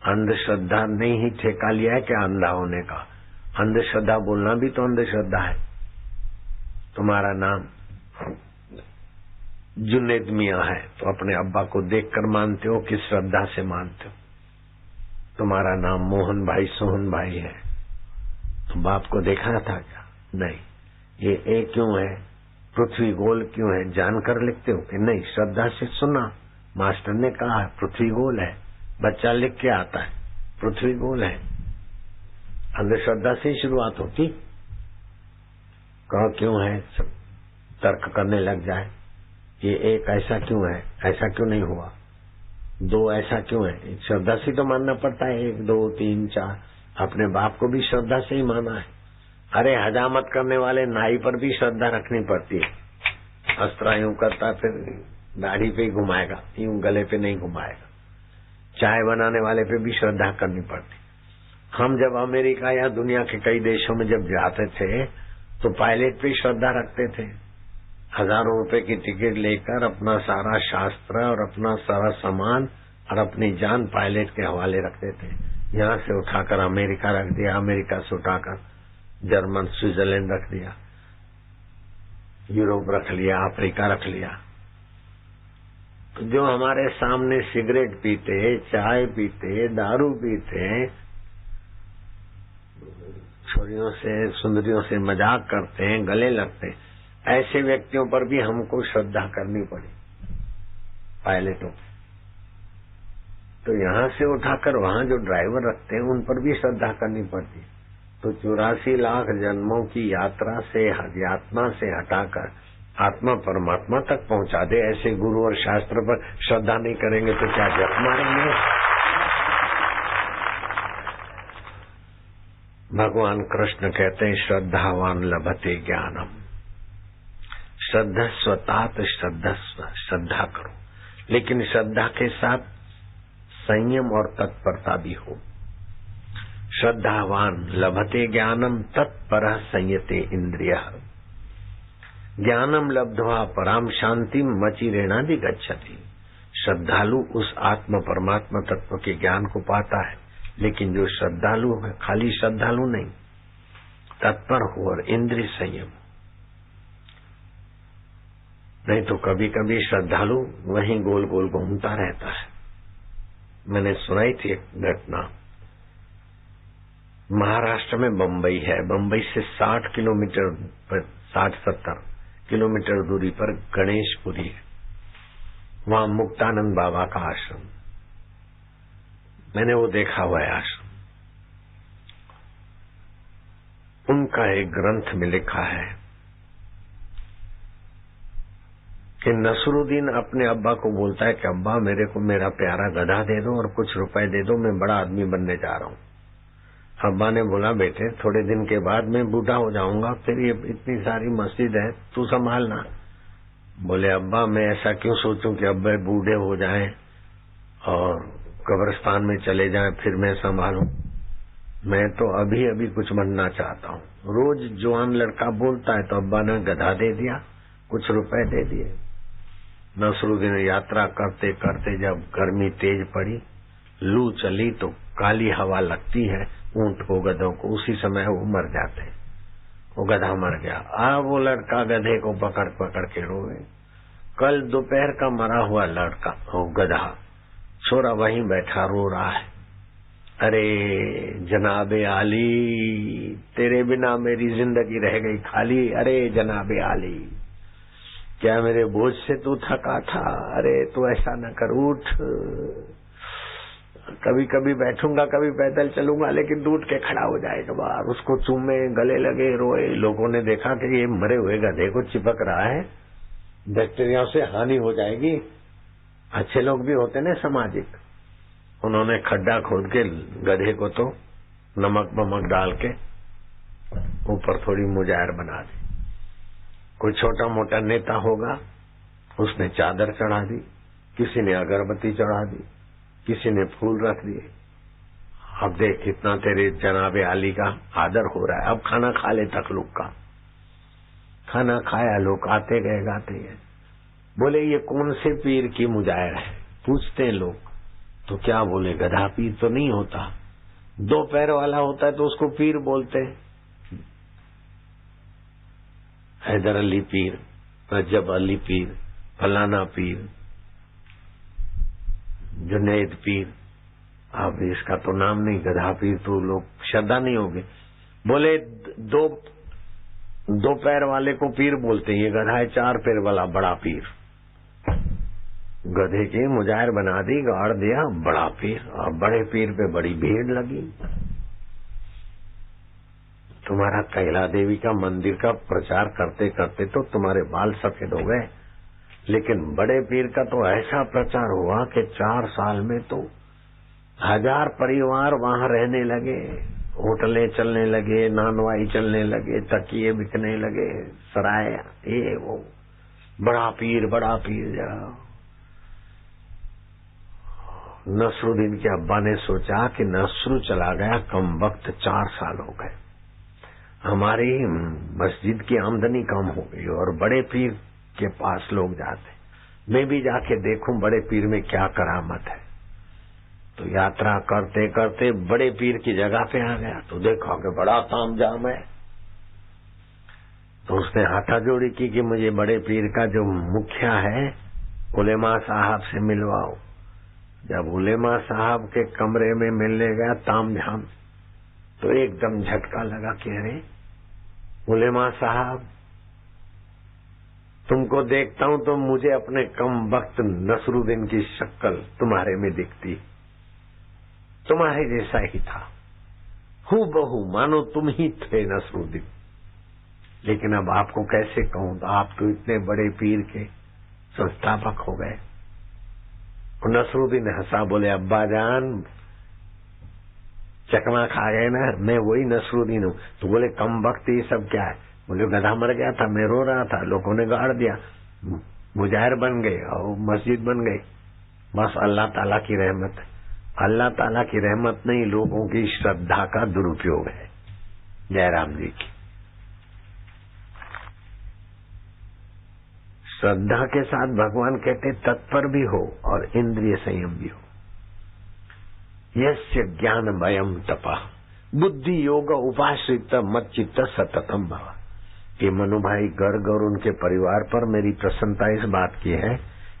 अंधश्रद्धा ने ही ठेका लिया है क्या अंधा होने का? अंधश्रद्धा बोलना भी तो अंधश्रद्धा है। तुम्हारा नाम जुनेद मियां है तो अपने अब्बा को देखकर मानते हो कि श्रद्धा से मानते हो? तुम्हारा नाम मोहन भाई सोहन भाई है तो बाप को देखा था क्या? नहीं। ये ए क्यों है, पृथ्वी गोल क्यों है, जानकर लिखते हो कि नहीं? श्रद्धा से सुना, मास्टर ने कहा है पृथ्वी गोल है, बच्चा लिख के आता है पृथ्वी गोल है। अंधश्रद्धा से ही शुरुआत होती। कहो क्यों है, सब तर्क करने लग जाए। ये एक ऐसा क्यों है, ऐसा क्यों नहीं हुआ, दो ऐसा क्यों है? श्रद्धा से तो मानना पड़ता है। 1 2 3 4। अपने बाप को भी श्रद्धा से ही माना है। अरे हजामत करने वाले नाई पर भी श्रद्धा रखनी पड़ती है। अस्त्रा यूं करता फिर दाढ़ी पे ही घुमाएगा, यूं गले पे नहीं घुमाएगा। चाय बनाने वाले पे भी श्रद्धा करनी पड़ती। हम जब अमेरिका या दुनिया के कई देशों में जब जाते थे तो पायलट पे श्रद्धा रखते थे। हजारों रुपए की टिकट लेकर अपना सारा शास्त्र और अपना सारा सामान और अपनी जान पायलट के हवाले रखते थे। यहाँ से उठाकर अमेरिका रख दिया, अमेरिका से उठाकर जर्मन स्विट्जरलैंड रख दिया, यूरोप रख लिया, अफ्रीका रख लिया। जो हमारे सामने सिगरेट पीते, चाय पीते, दारू पीते, छोरियों से सुंदरियों से मजाक करते हैं, गले लगते हैं, ऐसे व्यक्तियों पर भी हमको श्रद्धा करनी पड़ी पायलटों। तो यहाँ से उठाकर वहाँ जो ड्राइवर रखते हैं उन पर भी श्रद्धा करनी पड़ती। तो 84 लाख जन्मों की यात्रा से यात्रा से हटाकर आत्मा परमात्मा तक पहुंचा दे, ऐसे गुरु और शास्त्र पर श्रद्धा नहीं करेंगे तो क्या जप मारेंगे? भगवान कृष्ण कहते हैं श्रद्धावान लभते ज्ञानम। श्रद्धस्वतात श्रद्धस्व, श्रद्धा करो लेकिन श्रद्धा के साथ संयम और तत्परता भी हो। श्रद्धावान लभते ज्ञानम तत्परः संयते इंद्रियः। ज्ञानम लब्ध्वा पराम शांतिम मचिरेणादि गच्छति। श्रद्धालु उस आत्म परमात्मा तत्व के ज्ञान को पाता है, लेकिन जो श्रद्धालु है खाली श्रद्धालु नहीं, तत्पर हो और इंद्रिय संयम। नहीं तो कभी कभी श्रद्धालु वहीं गोल गोल घूमता रहता है। मैंने सुनाई थी एक घटना। महाराष्ट्र में बम्बई है, बम्बई से 60 किलोमीटर पर 60-70 किलोमीटर दूरी पर गणेशपुरी है। वहां मुक्तानंद बाबा का आश्रम, मैंने वो देखा हुआ है आश्रम। उनका एक ग्रंथ में लिखा है कि नसरुद्दीन अपने अब्बा को बोलता है कि अब्बा मेरे को मेरा प्यारा गधा दे दो और कुछ रुपए दे दो, मैं बड़ा आदमी बनने जा रहा हूँ। अब्बा ने बोला बेटे थोड़े दिन के बाद मैं बूढ़ा हो जाऊंगा, फिर ये इतनी सारी मस्जिद है तू संभालना। बोले अब्बा मैं ऐसा क्यों सोचूं कि अब्बा बूढ़े हो जाएं और कब्रिस्तान में चले जाएं फिर मैं संभालूं। मैं तो अभी अभी कुछ बनना चाहता हूँ। रोज जवान लड़का बोलता है तो अब्बा ने गधा दे दिया, कुछ रुपए दे दिए। नसरुद्दीन यात्रा करते करते जब गर्मी तेज पड़ी, लू चली तो काली हवा लगती है ऊंट को गधों को, उसी समय वो मर जाते हैं। वो गधा मर गया। अब वो लड़का गधे को पकड़ पकड़ के रोए। कल दोपहर का मरा हुआ लड़का वो गधा छोरा वहीं बैठा रो रहा है, अरे जनाबे आली तेरे बिना मेरी जिंदगी रह गई खाली, अरे जनाबे आली क्या मेरे बोझ से तू थका था, अरे तू ऐसा न कर, उठ, कभी कभी बैठूंगा कभी पैदल चलूंगा लेकिन टूट के खड़ा हो जाएगा बाहर। उसको चूमे गले लगे रोए। लोगों ने देखा कि ये मरे हुए गधे को चिपक रहा है, बैक्टीरिया से हानि हो जाएगी। अच्छे लोग भी होते ना सामाजिक, उन्होंने खड्डा खोद के गधे को तो नमक बमक डाल के ऊपर थोड़ी मुजाहिर बना दी। कोई छोटा मोटा नेता होगा उसने चादर चढ़ा दी, किसी ने अगरबत्ती चढ़ा दी, किसी ने फूल रख दिए। अब देख कितना तेरे जनाबे आली का आदर हो रहा है। अब खाना खा ले तकलुक का। खाना खाया, लोग आते गए गाते गए। बोले ये कौन से पीर की मुजाहिर है, पूछते हैं लोग तो क्या बोले, गधा पीर तो नहीं होता, 2 पैर वाला होता है तो उसको पीर बोलते हैं। हैदर अली पीर, रजब अली पीर, फलाना पीर, जुनैद पीर। अब इसका तो नाम नहीं, गधा पीर तो लोग श्रद्धा नहीं होगी। बोले दो पैर वाले को पीर बोलते हैं, ये गधा है 4 पैर वाला बड़ा पीर। गधे की मुजाहिर बना दी, गाड़ दिया बड़ा पीर। अब बड़े पीर पे बड़ी भीड़ लगी। तुम्हारा कैला देवी का मंदिर का प्रचार करते करते तो तुम्हारे बाल सफेद हो गए, लेकिन बड़े पीर का तो ऐसा प्रचार हुआ कि 4 साल में तो 1000 परिवार वहां रहने लगे, होटलें चलने लगे, नानवाई चलने लगे, तकिए बिकने लगे, सराय ये वो। बड़ा पीर जरा। नसरुद्दीन के अब्बा ने सोचा कि नसरू चला गया, कम वक्त 4 साल हो गए, हमारी मस्जिद की आमदनी कम हो गई और बड़े पीर के पास लोग जाते, मैं भी जाके देखूं बड़े पीर में क्या करामत है। तो यात्रा करते करते बड़े पीर की जगह पे आ गया तो देखा कि बड़ा तामझाम है। तो उसने हाथाजोड़ी की कि मुझे बड़े पीर का जो मुखिया है उलेमा साहब से मिलवाओ। जब उलेमा साहब के कमरे में मिलने गया तामझाम, तो एकदम झटका लगा कि अरे उलेमा साहब, तुमको देखता हूं तो मुझे अपने कम वक्त नसरुद्दीन की शक्ल तुम्हारे में दिखती, तुम्हारे जैसा ही था, हूबहू मानो तुम ही थे नसरुद्दीन। लेकिन अब आपको कैसे कहूं, तो आप तो इतने बड़े पीर के संस्थापक हो गए। नसरुद्दीन हंसा, बोले अब्बा जान चकमा खा गए ना, मैं वही नसरुद्दीन हूँ। तो बोले कम वक्त ये सब क्या है? बोले गधा मर गया था, मैं रो रहा था, लोगों ने गाड़ दिया, मुजाहिर बन गए और मस्जिद बन गई। बस अल्लाह ताला की रहमत। अल्लाह ताला की रहमत नहीं, लोगों की श्रद्धा का दुरुपयोग है। जयराम जी की श्रद्धा के साथ भगवान कहते तत्पर भी हो और इंद्रिय संयम भी हो। यस्य ज्ञान वयम तपः बुद्धि योग उपाश्रित मच्चित्त सततम भव। कि मनु भाई गर्ग और उनके परिवार पर मेरी प्रसन्नता इस बात की है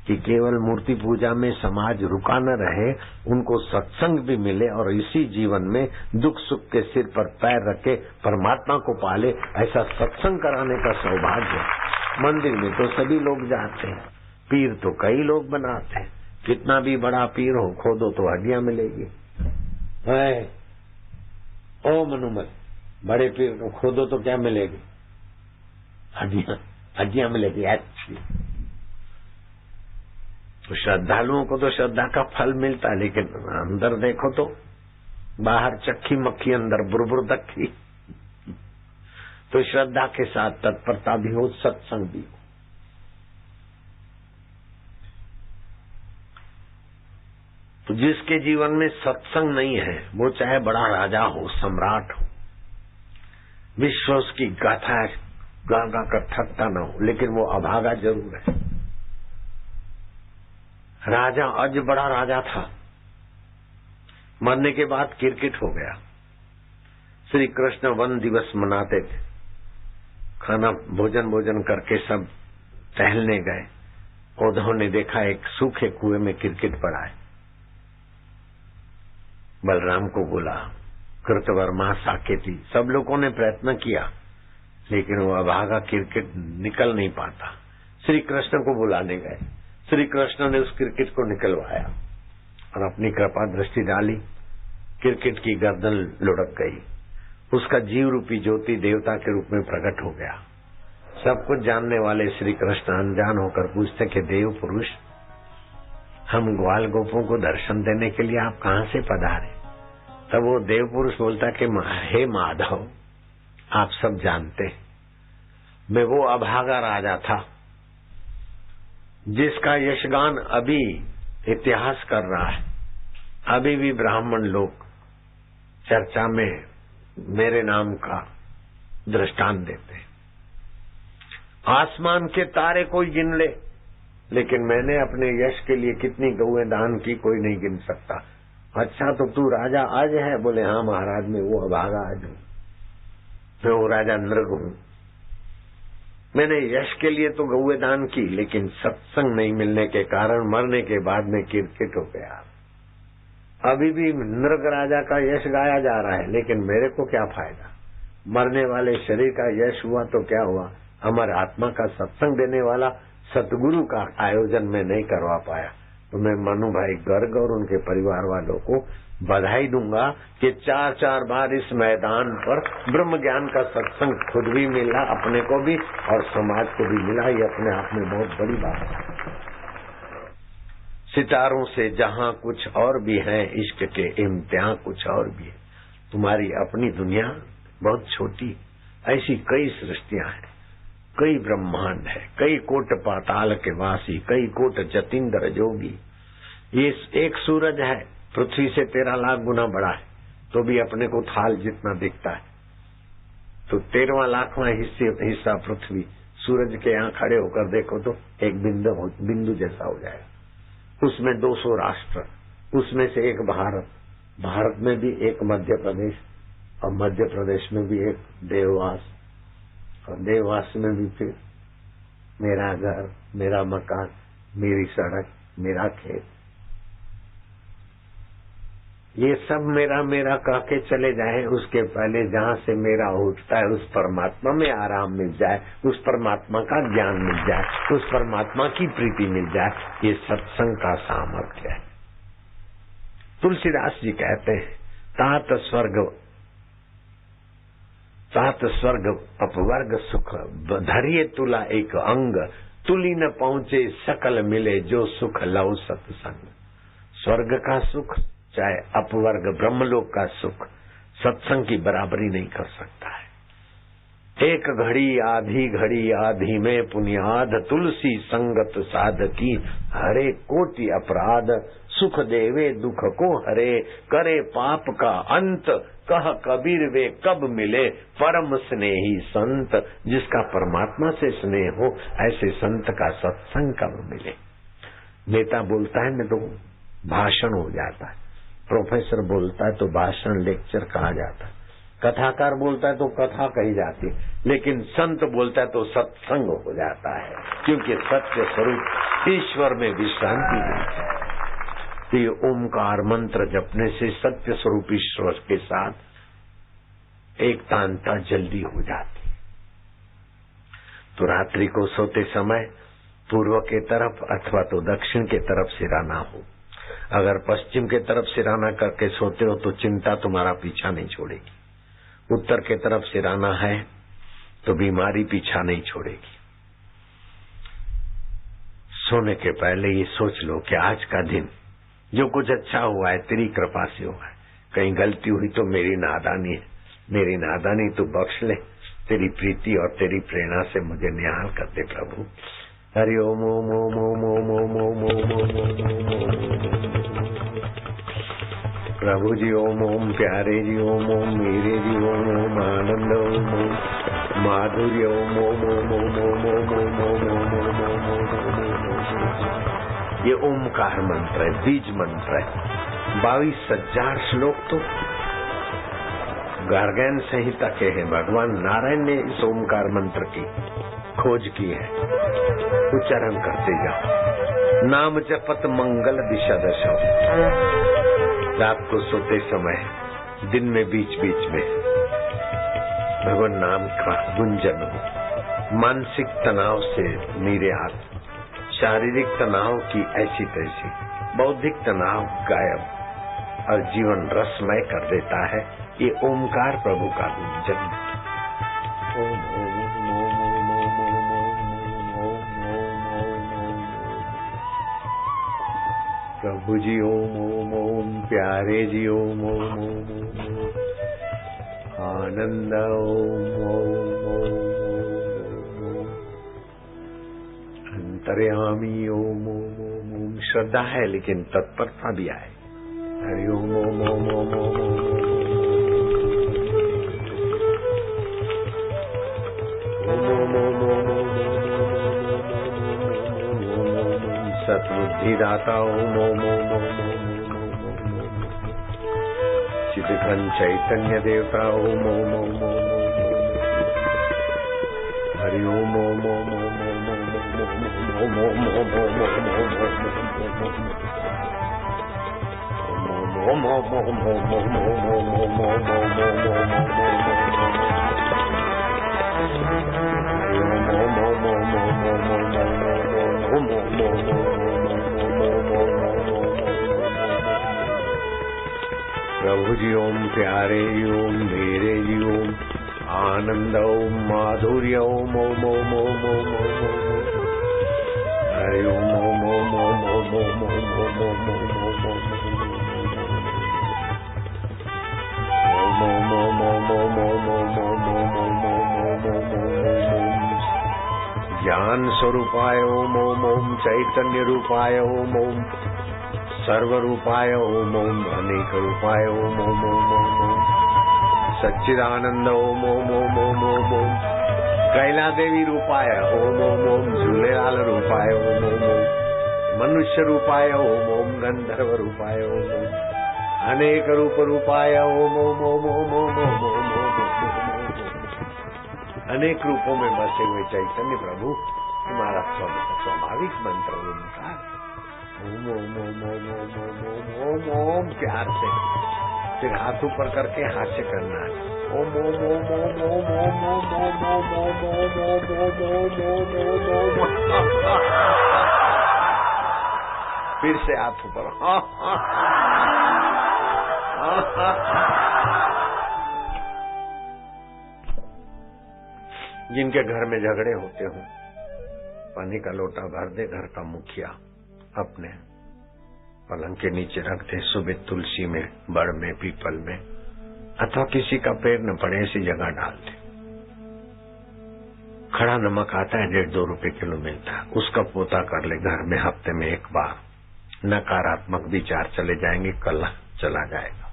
कि केवल मूर्ति पूजा में समाज रुका न रहे, उनको सत्संग भी मिले और इसी जीवन में दुख सुख के सिर पर पैर रखे परमात्मा को पाले, ऐसा सत्संग कराने का सौभाग्य। मंदिर में तो सभी लोग जाते हैं, पीर तो कई लोग बनाते हैं। कितना भी बड़ा पीर हो, खोदो तो हड्डियां मिलेगी। ओ मनुमत, बड़े पीर को खोदो तो क्या मिलेगी? हड्डियां मिलेगी अच्छी। तो श्रद्धालुओं को तो श्रद्धा का फल मिलता है, लेकिन अंदर देखो तो बाहर चक्की मक्खी, अंदर बुरबुर दक्खी। तो श्रद्धा के साथ तत्परता भी हो, सत्संग भी हो। तो जिसके जीवन में सत्संग नहीं है वो चाहे बड़ा राजा हो, सम्राट हो, विश्व उसकी गाथा गा गा कर थकता न हो, लेकिन वो अभागा जरूर है। राजा अज बड़ा राजा था, मरने के बाद क्रिकेट हो गया। श्री कृष्ण वन दिवस मनाते थे, खाना भोजन करके सब टहलने गए। उन्होंने देखा एक सूखे कुएं में क्रिकेट पड़ा है। बलराम को बोला, कृतवर्मा, साकेती, सब लोगों ने प्रयत्न किया, लेकिन वो अभागा क्रिकेट निकल नहीं पाता। श्री कृष्ण को बुलाने गए। श्री कृष्ण ने उस क्रिकेट को निकलवाया और अपनी कृपा दृष्टि डाली। क्रिकेट की गर्दन लुढ़क गई। उसका जीव रूपी ज्योति देवता के रूप में प्रकट हो गया। सब कुछ जानने वाले श्री कृष्ण अनजान होकर पूछते कि देव पुरुष, हम ग्वाल गोपों को दर्शन देने के लिए आप कहाँ से पधारे? तब वो देव पुरुष बोलता कि हे माधव, आप सब जानते, मैं वो अभागा राजा था जिसका यशगान अभी इतिहास कर रहा है। अभी भी ब्राह्मण लोग चर्चा में मेरे नाम का दृष्टांत देते। आसमान के तारे कोई गिन ले, लेकिन मैंने अपने यश के लिए कितनी गौएं दान की कोई नहीं गिन सकता। अच्छा, तो तू राजा आज है? बोले हाँ महाराज, मैं वो अभागा आज हूं, मैं वो राजा नृग हूं। मैंने यश के लिए तो गौएं दान की, लेकिन सत्संग नहीं मिलने के कारण मरने के बाद में क्रिकेट हो गया। अभी भी नृग राजा का यश गाया जा रहा है, लेकिन मेरे को क्या फायदा? मरने वाले शरीर का यश हुआ तो क्या हुआ? हमारे आत्मा का सत्संग देने वाला सतगुरु का आयोजन में नहीं करवा पाया। तो मैं मनु भाई गर्ग और उनके परिवार वालों को बधाई दूंगा कि 4-4 बार इस मैदान पर ब्रह्म ज्ञान का सत्संग खुद भी मिला, अपने को भी और समाज को भी मिला। ये अपने आप में बहुत बड़ी बात है। सितारों से जहां कुछ और भी है, इश्क के इम्तिहान कुछ और भी है। तुम्हारी अपनी दुनिया बहुत छोटी, ऐसी कई सृष्टियां हैं, कई ब्रह्मांड है, कई कोट पाताल के वासी, कई कोट जतीन्द्र जोगी। ये एक सूरज है, पृथ्वी से 13 लाख गुना बड़ा है, तो भी अपने को थाल जितना दिखता है। तो 13वां लाखवां हिस्सा पृथ्वी, सूरज के यहाँ खड़े होकर देखो तो एक बिंदु जैसा हो जाएगा। उसमें 200 राष्ट्र, उसमें से एक भारत, भारत में भी एक मध्य प्रदेश, और मध्य प्रदेश में भी एक देववास, और देववास में भी फिर मेरा घर, मेरा मकान, मेरी सड़क, मेरा खेत। ये सब मेरा मेरा कह के चले जाए, उसके पहले जहाँ से मेरा उठता है उस परमात्मा में आराम मिल जाए, उस परमात्मा का ज्ञान मिल जाए, उस परमात्मा की प्रीति मिल जाए। ये सत्संग का सामर्थ्य है। तुलसीदास जी कहते हैं, तात स्वर्ग अपवर्ग सुख, धरिए तुला एक अंग, तुली न पहुंचे सकल मिले, जो सुख लव सत्संग। स्वर्ग का सुख चाहे अपवर्ग ब्रह्मलोक का सुख सत्संग की बराबरी नहीं कर सकता है। एक घड़ी आधी में पुनियाद, तुलसी संगत साधकी, हरे कोटि अपराध, सुख देवे दुख को हरे, करे पाप का अंत, कह कबीर वे कब मिले, परम स्नेही संत। जिसका परमात्मा से स्नेह हो, ऐसे संत का सत्संग कब मिले। नेता बोलता है न तो भाषण हो जाता है, प्रोफेसर बोलता है तो भाषण लेक्चर कहा जाता है, कथाकार बोलता है तो कथा कही जाती है, लेकिन संत बोलता है तो सत्संग हो जाता है, क्योंकि सत्य स्वरूप ईश्वर में विश्रांति मिलती है। तो ये ओमकार मंत्र जपने से सत्य स्वरूप ईश्वर के साथ एक तांता जल्दी हो जाती। तो रात्रि को सोते समय पूर्व के तरफ अथवा तो दक्षिण के तरफ सिराना हो। अगर पश्चिम के तरफ सिराना करके सोते हो तो चिंता तुम्हारा पीछा नहीं छोड़ेगी। उत्तर के तरफ सिराना है तो बीमारी पीछा नहीं छोड़ेगी। सोने के पहले ये सोच लो कि आज का दिन जो कुछ अच्छा हुआ है तेरी कृपा से हुआ है, कहीं गलती हुई तो मेरी नादानी है, मेरी नादानी तू बख्श ले, तेरी प्रीति और तेरी प्रेरणा से मुझे निहाल कर दे प्रभु। हरि ओम ओम ओम ओम ओम ओम ओम ओम ओम ओम ओम। प्रभु जी ओम ओम, प्यारे जी ओम ओम, मेरे जी ओम ओम, आनंद ओम ओम, माधुर्य ओम ओम ओम ओम ओम ओम ओम ओम ओम ओम ओम। ये ओमकार मंत्र है, बीज मंत्र है। 22,000 श्लोक तो गार्गेन संहिता के हैं। भगवान नारायण ने इस ओमकार मंत्र की खोज की है। उच्चारण करते जाओ। नाम जपत मंगल दिशा दशा। रात को सोते समय, दिन में बीच बीच में भगवान नाम का गुंजन हो। मानसिक तनाव से निराहत, शारीरिक तनाव की ऐसी तैसी, बौद्धिक तनाव गायब और जीवन रसमय कर देता है ये ओमकार प्रभु का गुंजन। ओम ओम ओम ओम ओम ओम ओम ओम। प्रभु जी ओम ओम ओम, प्यारे जी ओम ओम ओम, आनंद ओम ओम ओम, अंतर्यामी ओम ओम ओम। श्रद्धा है लेकिन तत्परता भी आए। हरि ओम ओम ओम ओम ओम। सद्बुद्धिदाता ओम ओम ओम ओम ओम ओम। चिदघन चैतन्य देवता ओम ओम ओम ओम। हरि ओम ओम ओम ओम ओम ओम ओम ओम ओम प्रभु जी ओम, प्यारे जी ओम, मेरे जी ओम, आनंद ओम, माधुर्य ओम ओम ओम ओम ओम ओम। हरि ओम ओम ओम ओम ओम ओम ओम ओम ओम ओम। ज्ञान स्वरूपाय ओम ओम ओम, चैतन्य रूपाय ओम ओम, सर्व रूपाय ओम ओम, अनेक रूपाय ओम ओम ओम ओम, सच्चिदानंद ओम ओम ओम ओम ओम ओम, कैला देवी रूपाय ओम ओम ओम, झूलेलाल रूपाय ओम ओम ओम, मनुष्य रूपाय ओम ओम, गंधर्व रूपाय ओम ओम, अनेक रूप रूपाय ओम ओम ओम ओम ओम ओम ओम। अनेक रूपों में बसे हुए चैतन्य प्रभु तुम्हारा स्वाभाविक मंत्र ओमकार। ओम ओम ओम ओम ओम ओम ओम ओम ओम। प्यार से फिर हाथ ऊपर करके हास्य करना है। ओम ओम ओम ओम ओम ओम ओम ओम ओम ओम ओम ओम ओम ओम। फिर से हाथ ऊपर। जिनके घर में झगड़े होते हो, पानी का लोटा भर दे घर का मुखिया, अपने पलंग के नीचे रख दे, सुबह तुलसी में, बड़ में, पीपल में, अथवा किसी का पैर न पड़े ऐसी जगह डाल दे। खड़ा नमक आता है 1.5-2 रुपए किलो मिलता है, उसका पोता कर ले घर में हफ्ते में एक बार। नकारात्मक विचार चले जाएंगे, कलह चला जाएगा।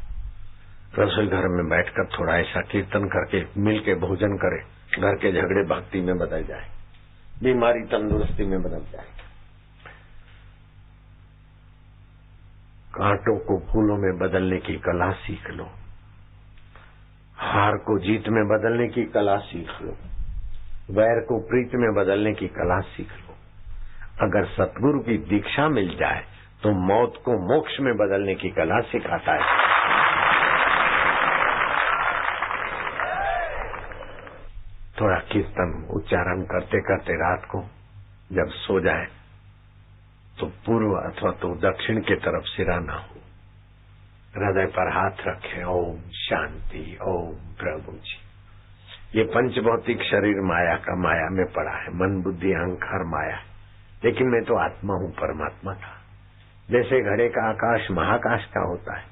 रसोई घर में बैठकर थोड़ा ऐसा कीर्तन करके मिल के भोजन करे, घर के झगड़े भक्ति में बदल जाए, बीमारी तंदुरुस्ती में बदल जाए। कांटों को फूलों में बदलने की कला सीख लो, हार को जीत में बदलने की कला सीख लो, वैर को प्रीत में बदलने की कला सीख लो। अगर सतगुरु की दीक्षा मिल जाए तो मौत को मोक्ष में बदलने की कला सिखाता है। थोड़ा कीर्तन उच्चारण करते करते रात को जब सो जाए तो पूर्व अथवा तो दक्षिण की तरफ सिराना हो, हृदय पर हाथ रखे, ओम शांति, ओम प्रभु जी। ये पंचभौतिक शरीर माया का, माया में पड़ा है, मन बुद्धि अहंकार माया, लेकिन मैं तो आत्मा हूँ, परमात्मा का। जैसे घड़े का आकाश महाकाश का होता है,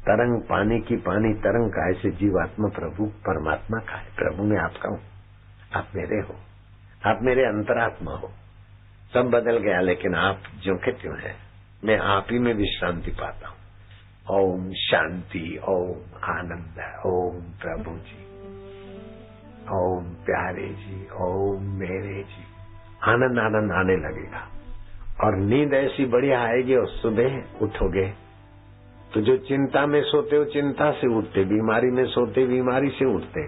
तरंग पानी की पानी तरंग का, ऐसे जीवात्मा प्रभु परमात्मा का है। प्रभु मैं आपका हूँ, आप मेरे हो, आप मेरे अंतरात्मा हो। सब बदल गया लेकिन आप जो के त्यों है, मैं आप ही में विश्रांति पाता हूँ। ओम शांति, ओम आनंद, ओम प्रभु जी, ओम प्यारे जी, ओम मेरे जी। आनंद आनंद आने लगेगा और नींद ऐसी बढ़िया आएगी और सुबह उठोगे तो जो चिंता में सोते हो चिंता से उठते, बीमारी में सोते बीमारी से उठते,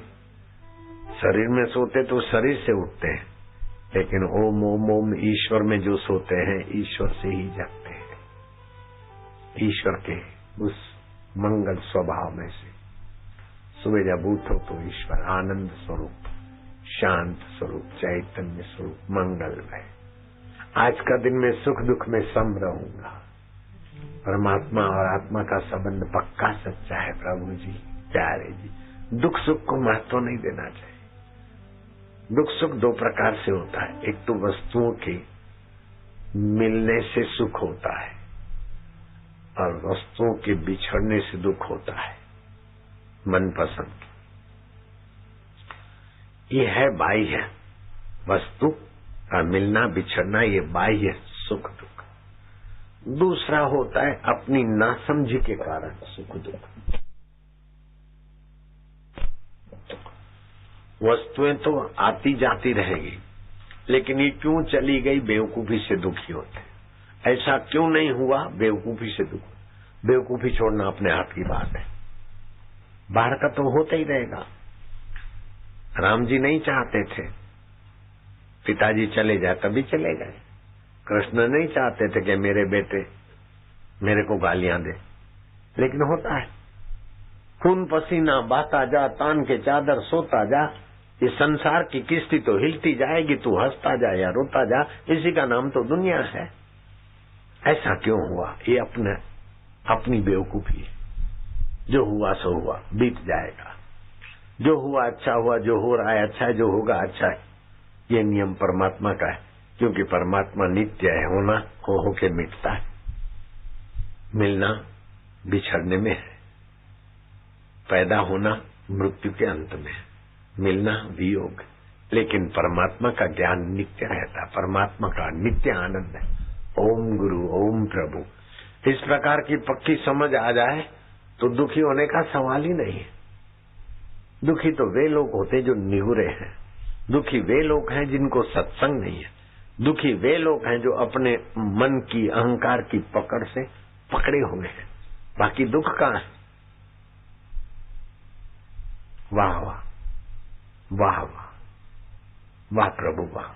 शरीर में सोते तो शरीर से उठते हैं, लेकिन ओम ओम ओम ईश्वर में जो सोते हैं ईश्वर से ही जगते हैं, ईश्वर के उस मंगल स्वभाव में से। सुबह जब उठो तो ईश्वर आनंद स्वरूप, शांत स्वरूप, चैतन्य स्वरूप, मंगलमय। आज का दिन मैं सुख दुख में सम रहूंगा। परमात्मा और आत्मा का संबंध पक्का सच्चा है प्रभु जी, प्यारे जी। दुख सुख को महत्व नहीं देना चाहिए। दुख सुख दो प्रकार से होता है, एक तो वस्तुओं के मिलने से सुख होता है और वस्तुओं के बिछड़ने से दुख होता है, मनपसंद। ये है बाह्य वस्तु का मिलना बिछड़ना, ये बाह्य सुख दुख। दूसरा होता है अपनी नासमझी के कारण सुख दुख। वस्तुएं तो आती जाती रहेगी, लेकिन ये क्यों चली गई बेवकूफी से दुखी होते। ऐसा क्यों नहीं हुआ बेवकूफी से दुख। बेवकूफी छोड़ना अपने हाथ की बात है, बाहर का तो होता ही रहेगा। राम जी नहीं चाहते थे पिताजी चले जाए, तभी चले गए। कृष्ण नहीं चाहते थे कि मेरे बेटे मेरे को गालियां दे, लेकिन होता है। खून पसीना बाता जा, तान के चादर सोता जा, ये संसार की किस्ती तो हिलती जाएगी, तू हंसता जा या रोता जा, इसी का नाम तो दुनिया है। ऐसा क्यों हुआ? ये अपनी बेवकूफी है। जो हुआ सो हुआ, बीत जाएगा। जो हुआ अच्छा हुआ, जो हो रहा है अच्छा है, जो होगा अच्छा है। ये नियम परमात्मा का है, क्योंकि परमात्मा नित्य है, होना हो के मिटता है, मिलना बिछड़ने में है, पैदा होना मृत्यु के अंत में है, मिलना वियोग। लेकिन परमात्मा का ज्ञान नित्य रहता है, परमात्मा का नित्य आनंद है। ओम गुरु, ओम प्रभु, इस प्रकार की पक्की समझ आ जाए तो दुखी होने का सवाल ही नहीं है। दुखी तो वे लोग होते जो निहुरे हैं, दुखी वे लोग हैं जिनको सत्संग नहीं है, दुखी वे लोग हैं जो अपने मन की अहंकार की पकड़ से पकड़े हुए हैं। बाकी दुख कहाँ है? वाह वाह वाह वाह वाह प्रभु वाह।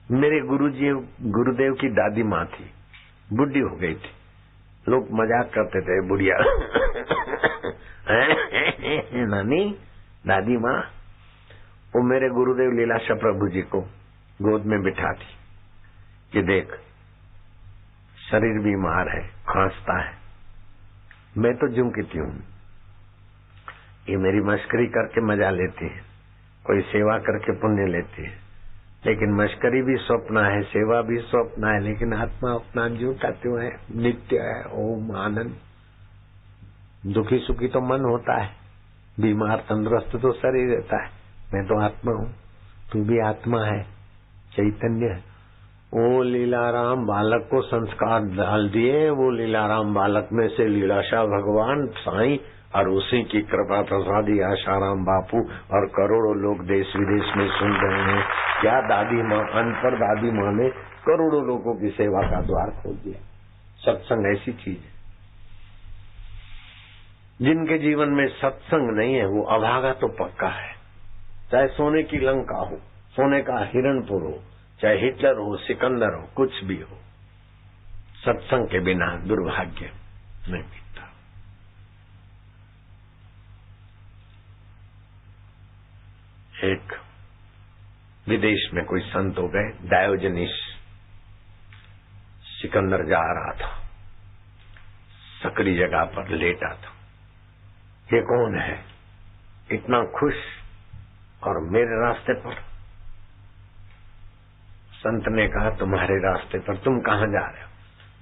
मेरे गुरुदेव की दादी माँ थी, बुढ़ी हो गई थी। लोग मजाक करते थे, बुढ़िया नानी दादी माँ। वो मेरे गुरुदेव लीलाशाह प्रभु जी को गोद में बिठाती कि देख शरीर बीमार है, खांसता है, मैं तो झुमकती हूँ। ये मेरी मस्करी करके मजा लेती है, कोई सेवा करके पुण्य लेती है, लेकिन मस्करी भी स्वप्न है, सेवा भी स्वप्न है, लेकिन आत्मा अपना झूठा क्यों है, नित्य है। ओम आनंद। दुखी सुखी तो मन होता है, बीमार तंदुरुस्त तो शरीर रहता है। मैं तो आत्मा हूँ, तू भी आत्मा है, चैतन्य है। वो लीलाराम बालक को संस्कार डाल दिए, वो लीलाराम बालक में से लीलाशाह भगवान साईं और उसी की कृपा प्रसादी आशाराम बापू और करोड़ों लोग देश विदेश में सुन रहे हैं। क्या दादी माँ, अनपढ़ दादी माँ ने करोड़ों लोगों की सेवा का द्वार खोल दिया। सत्संग ऐसी चीज है, जिनके जीवन में सत्संग नहीं है वो अभागा तो पक्का है। चाहे सोने की लंका हो, सोने का हिरणपुर हो, चाहे हिटलर हो, सिकंदर हो, कुछ भी हो, सत्संग के बिना दुर्भाग्य नहीं बीतता। एक विदेश में कोई संत हो गए, डायोजनीस। सिकंदर जा रहा था, सकरी जगह पर लेटा था। ये कौन है इतना खुश और मेरे रास्ते पर? संत ने कहा तुम्हारे रास्ते पर, तुम कहाँ जा रहे हो?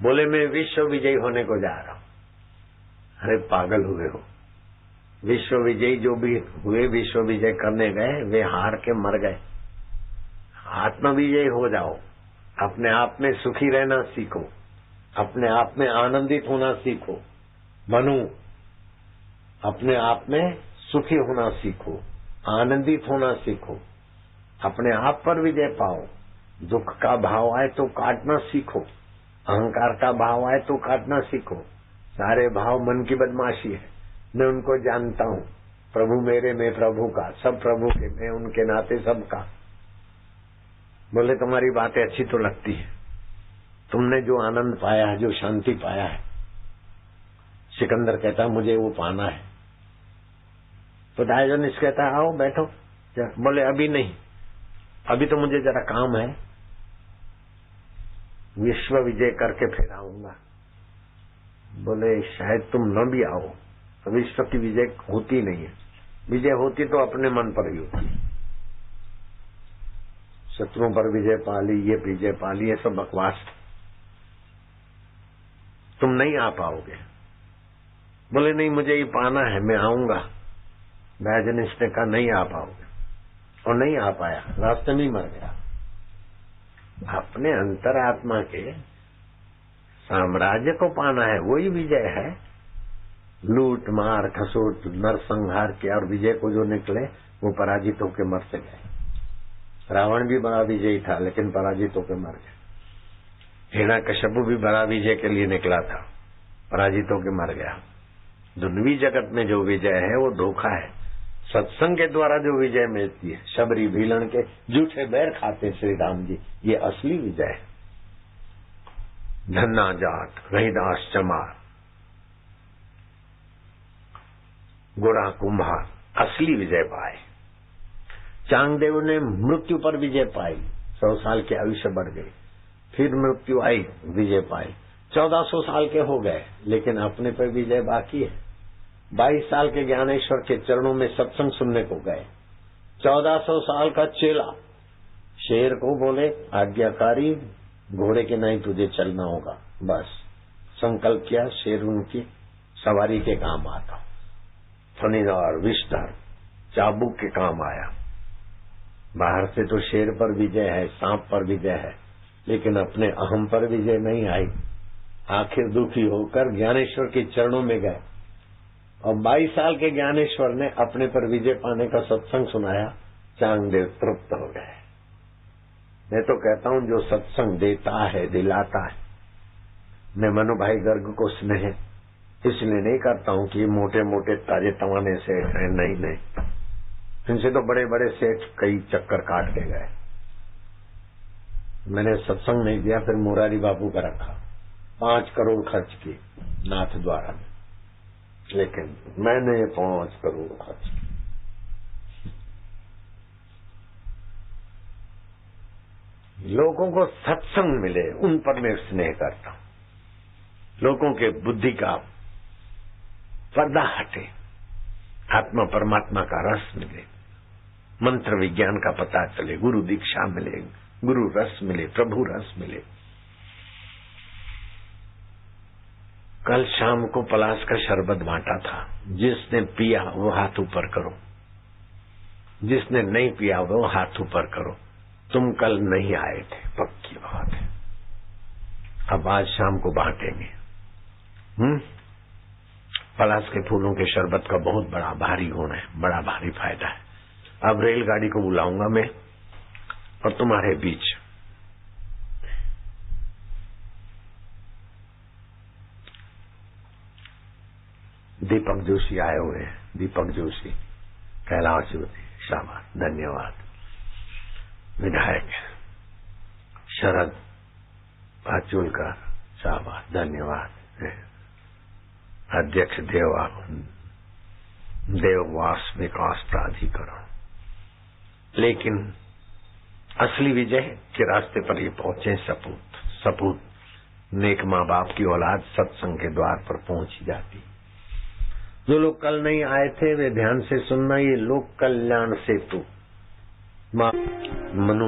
बोले मैं विश्व विजयी होने को जा रहा हूं। अरे पागल हुए हो, विश्व विजयी जो भी हुए, विश्व विजय करने गए, वे हार के मर गए। आत्म विजयी हो जाओ, अपने आप में सुखी रहना सीखो, अपने आप में आनंदित होना सीखो, मनु, अपने आप में सुखी होना सीखो, आनंदित होना सीखो, अपने आप पर विजय पाओ। दुख का भाव आए तो काटना सीखो, अहंकार का भाव आए तो काटना सीखो। सारे भाव मन की बदमाशी है, मैं उनको जानता हूँ। प्रभु मेरे, मैं प्रभु का, सब प्रभु के, मैं उनके नाते सबका। बोले तुम्हारी बातें अच्छी तो लगती है, तुमने जो आनंद पाया है, जो शांति पाया है, सिकंदर कहता मुझे वो पाना है। तो डायोजनीस कहता है आओ बैठो। बोले अभी नहीं, अभी तो मुझे जरा काम है, विश्व विजय करके फिर आऊंगा। बोले शायद तुम न भी आओ, तो विश्व की विजय होती नहीं है। विजय होती तो अपने मन पर ही होती। शत्रुओं पर विजय पाली, ये विजय पाली, ये सब बकवास, तुम नहीं आ पाओगे। बोले नहीं मुझे ये पाना है, मैं आऊंगा। डायोजनीस ने कहा नहीं आ पाओगे, और नहीं आ पाया, रास्ते में ही मर गया। अपने अंतरात्मा के साम्राज्य को पाना है, वही विजय है। लूट मार खसोट नरसंहार के और विजय को जो निकले वो पराजित होकर मर से गए। रावण भी बड़ा विजयी था लेकिन पराजित होकर मर गया। हिरण्यकश्यप भी बड़ा विजय के लिए निकला था, पराजित होकर मर गया। दुनिया जगत में जो विजय है वो धोखा है। सत्संग के द्वारा जो विजय मिलती है, शबरी भीलन के जूठे बैर खाते श्री राम जी, ये असली विजय है। धन्ना जाट रहीदास चमार गोरा कुम्हार असली विजय पाए। चांगदेव ने मृत्यु पर विजय पाई, 100 साल की आयुष्य बढ़ गई, फिर मृत्यु आई, विजय पाई। 1400 साल के हो गए लेकिन अपने पर विजय बाकी है। 22 साल के ज्ञानेश्वर के चरणों में सत्संग सुनने को गए। 1400 साल का चेला शेर को बोले आज्ञाकारी, घोड़े के नहीं तुझे चलना होगा। बस संकल्प किया, शेर उनकी सवारी के काम आता। फणीदार विष्टर चाबुक के काम आया। बाहर से तो शेर पर विजय है, सांप पर विजय है, लेकिन अपने अहम पर विजय नहीं आई। आखिर दुखी होकर ज्ञानेश्वर के चरणों में गए और 22 साल के ज्ञानेश्वर ने अपने पर विजय पाने का सत्संग सुनाया। चांगदेव तृप्त हो गए। मैं तो कहता हूं जो सत्संग देता है, दिलाता है। मैं मनु भाई गर्ग को स्नेह इसलिए नहीं करता हूं कि ये मोटे मोटे ताजे तवाने सेठ हैं, नहीं, इनसे तो बड़े बड़े सेठ कई चक्कर काट के गए। मैंने सत्संग नहीं दिया, फिर मुरारी बाबू का रखा, 5 करोड़ खर्च किए नाथ द्वारा में, लेकिन मैंने 5 करोड़ खर्च किए। लोगों को सत्संग मिले, उन पर मैं स्नेह करता हूं। लोगों के बुद्धि का पर्दा हटे, आत्मा परमात्मा का रस मिले, मंत्र विज्ञान का पता चले, गुरु दीक्षा मिले, गुरु रस मिले, प्रभु रस मिले। कल शाम को पलाश का शरबत बांटा था, जिसने पिया वो हाथ ऊपर करो, जिसने नहीं पिया वो हाथ ऊपर करो। तुम कल नहीं आए थे, पक्की बात है। अब आज शाम को बांटेंगे। पलाश के फूलों के शरबत का बहुत बड़ा भारी गुण है, बड़ा भारी फायदा है। अब रेलगाड़ी को बुलाऊंगा मैं और तुम्हारे बीच दीपक जोशी आए हुए हैं। दीपक जोशी, कैलाश ज्योति, शाबाश, धन्यवाद। विधायक शरद पाचुलकर, शाबाश, धन्यवाद। अध्यक्ष देववास विकास प्राधिकरण। लेकिन असली विजय के रास्ते पर ये पहुंचे सपूत नेक माँ बाप की औलाद सत्संग के द्वार पर पहुंच ही जाती। जो लोग कल नहीं आए थे वे ध्यान से सुनना, ये लोक कल्याण सेतु मनु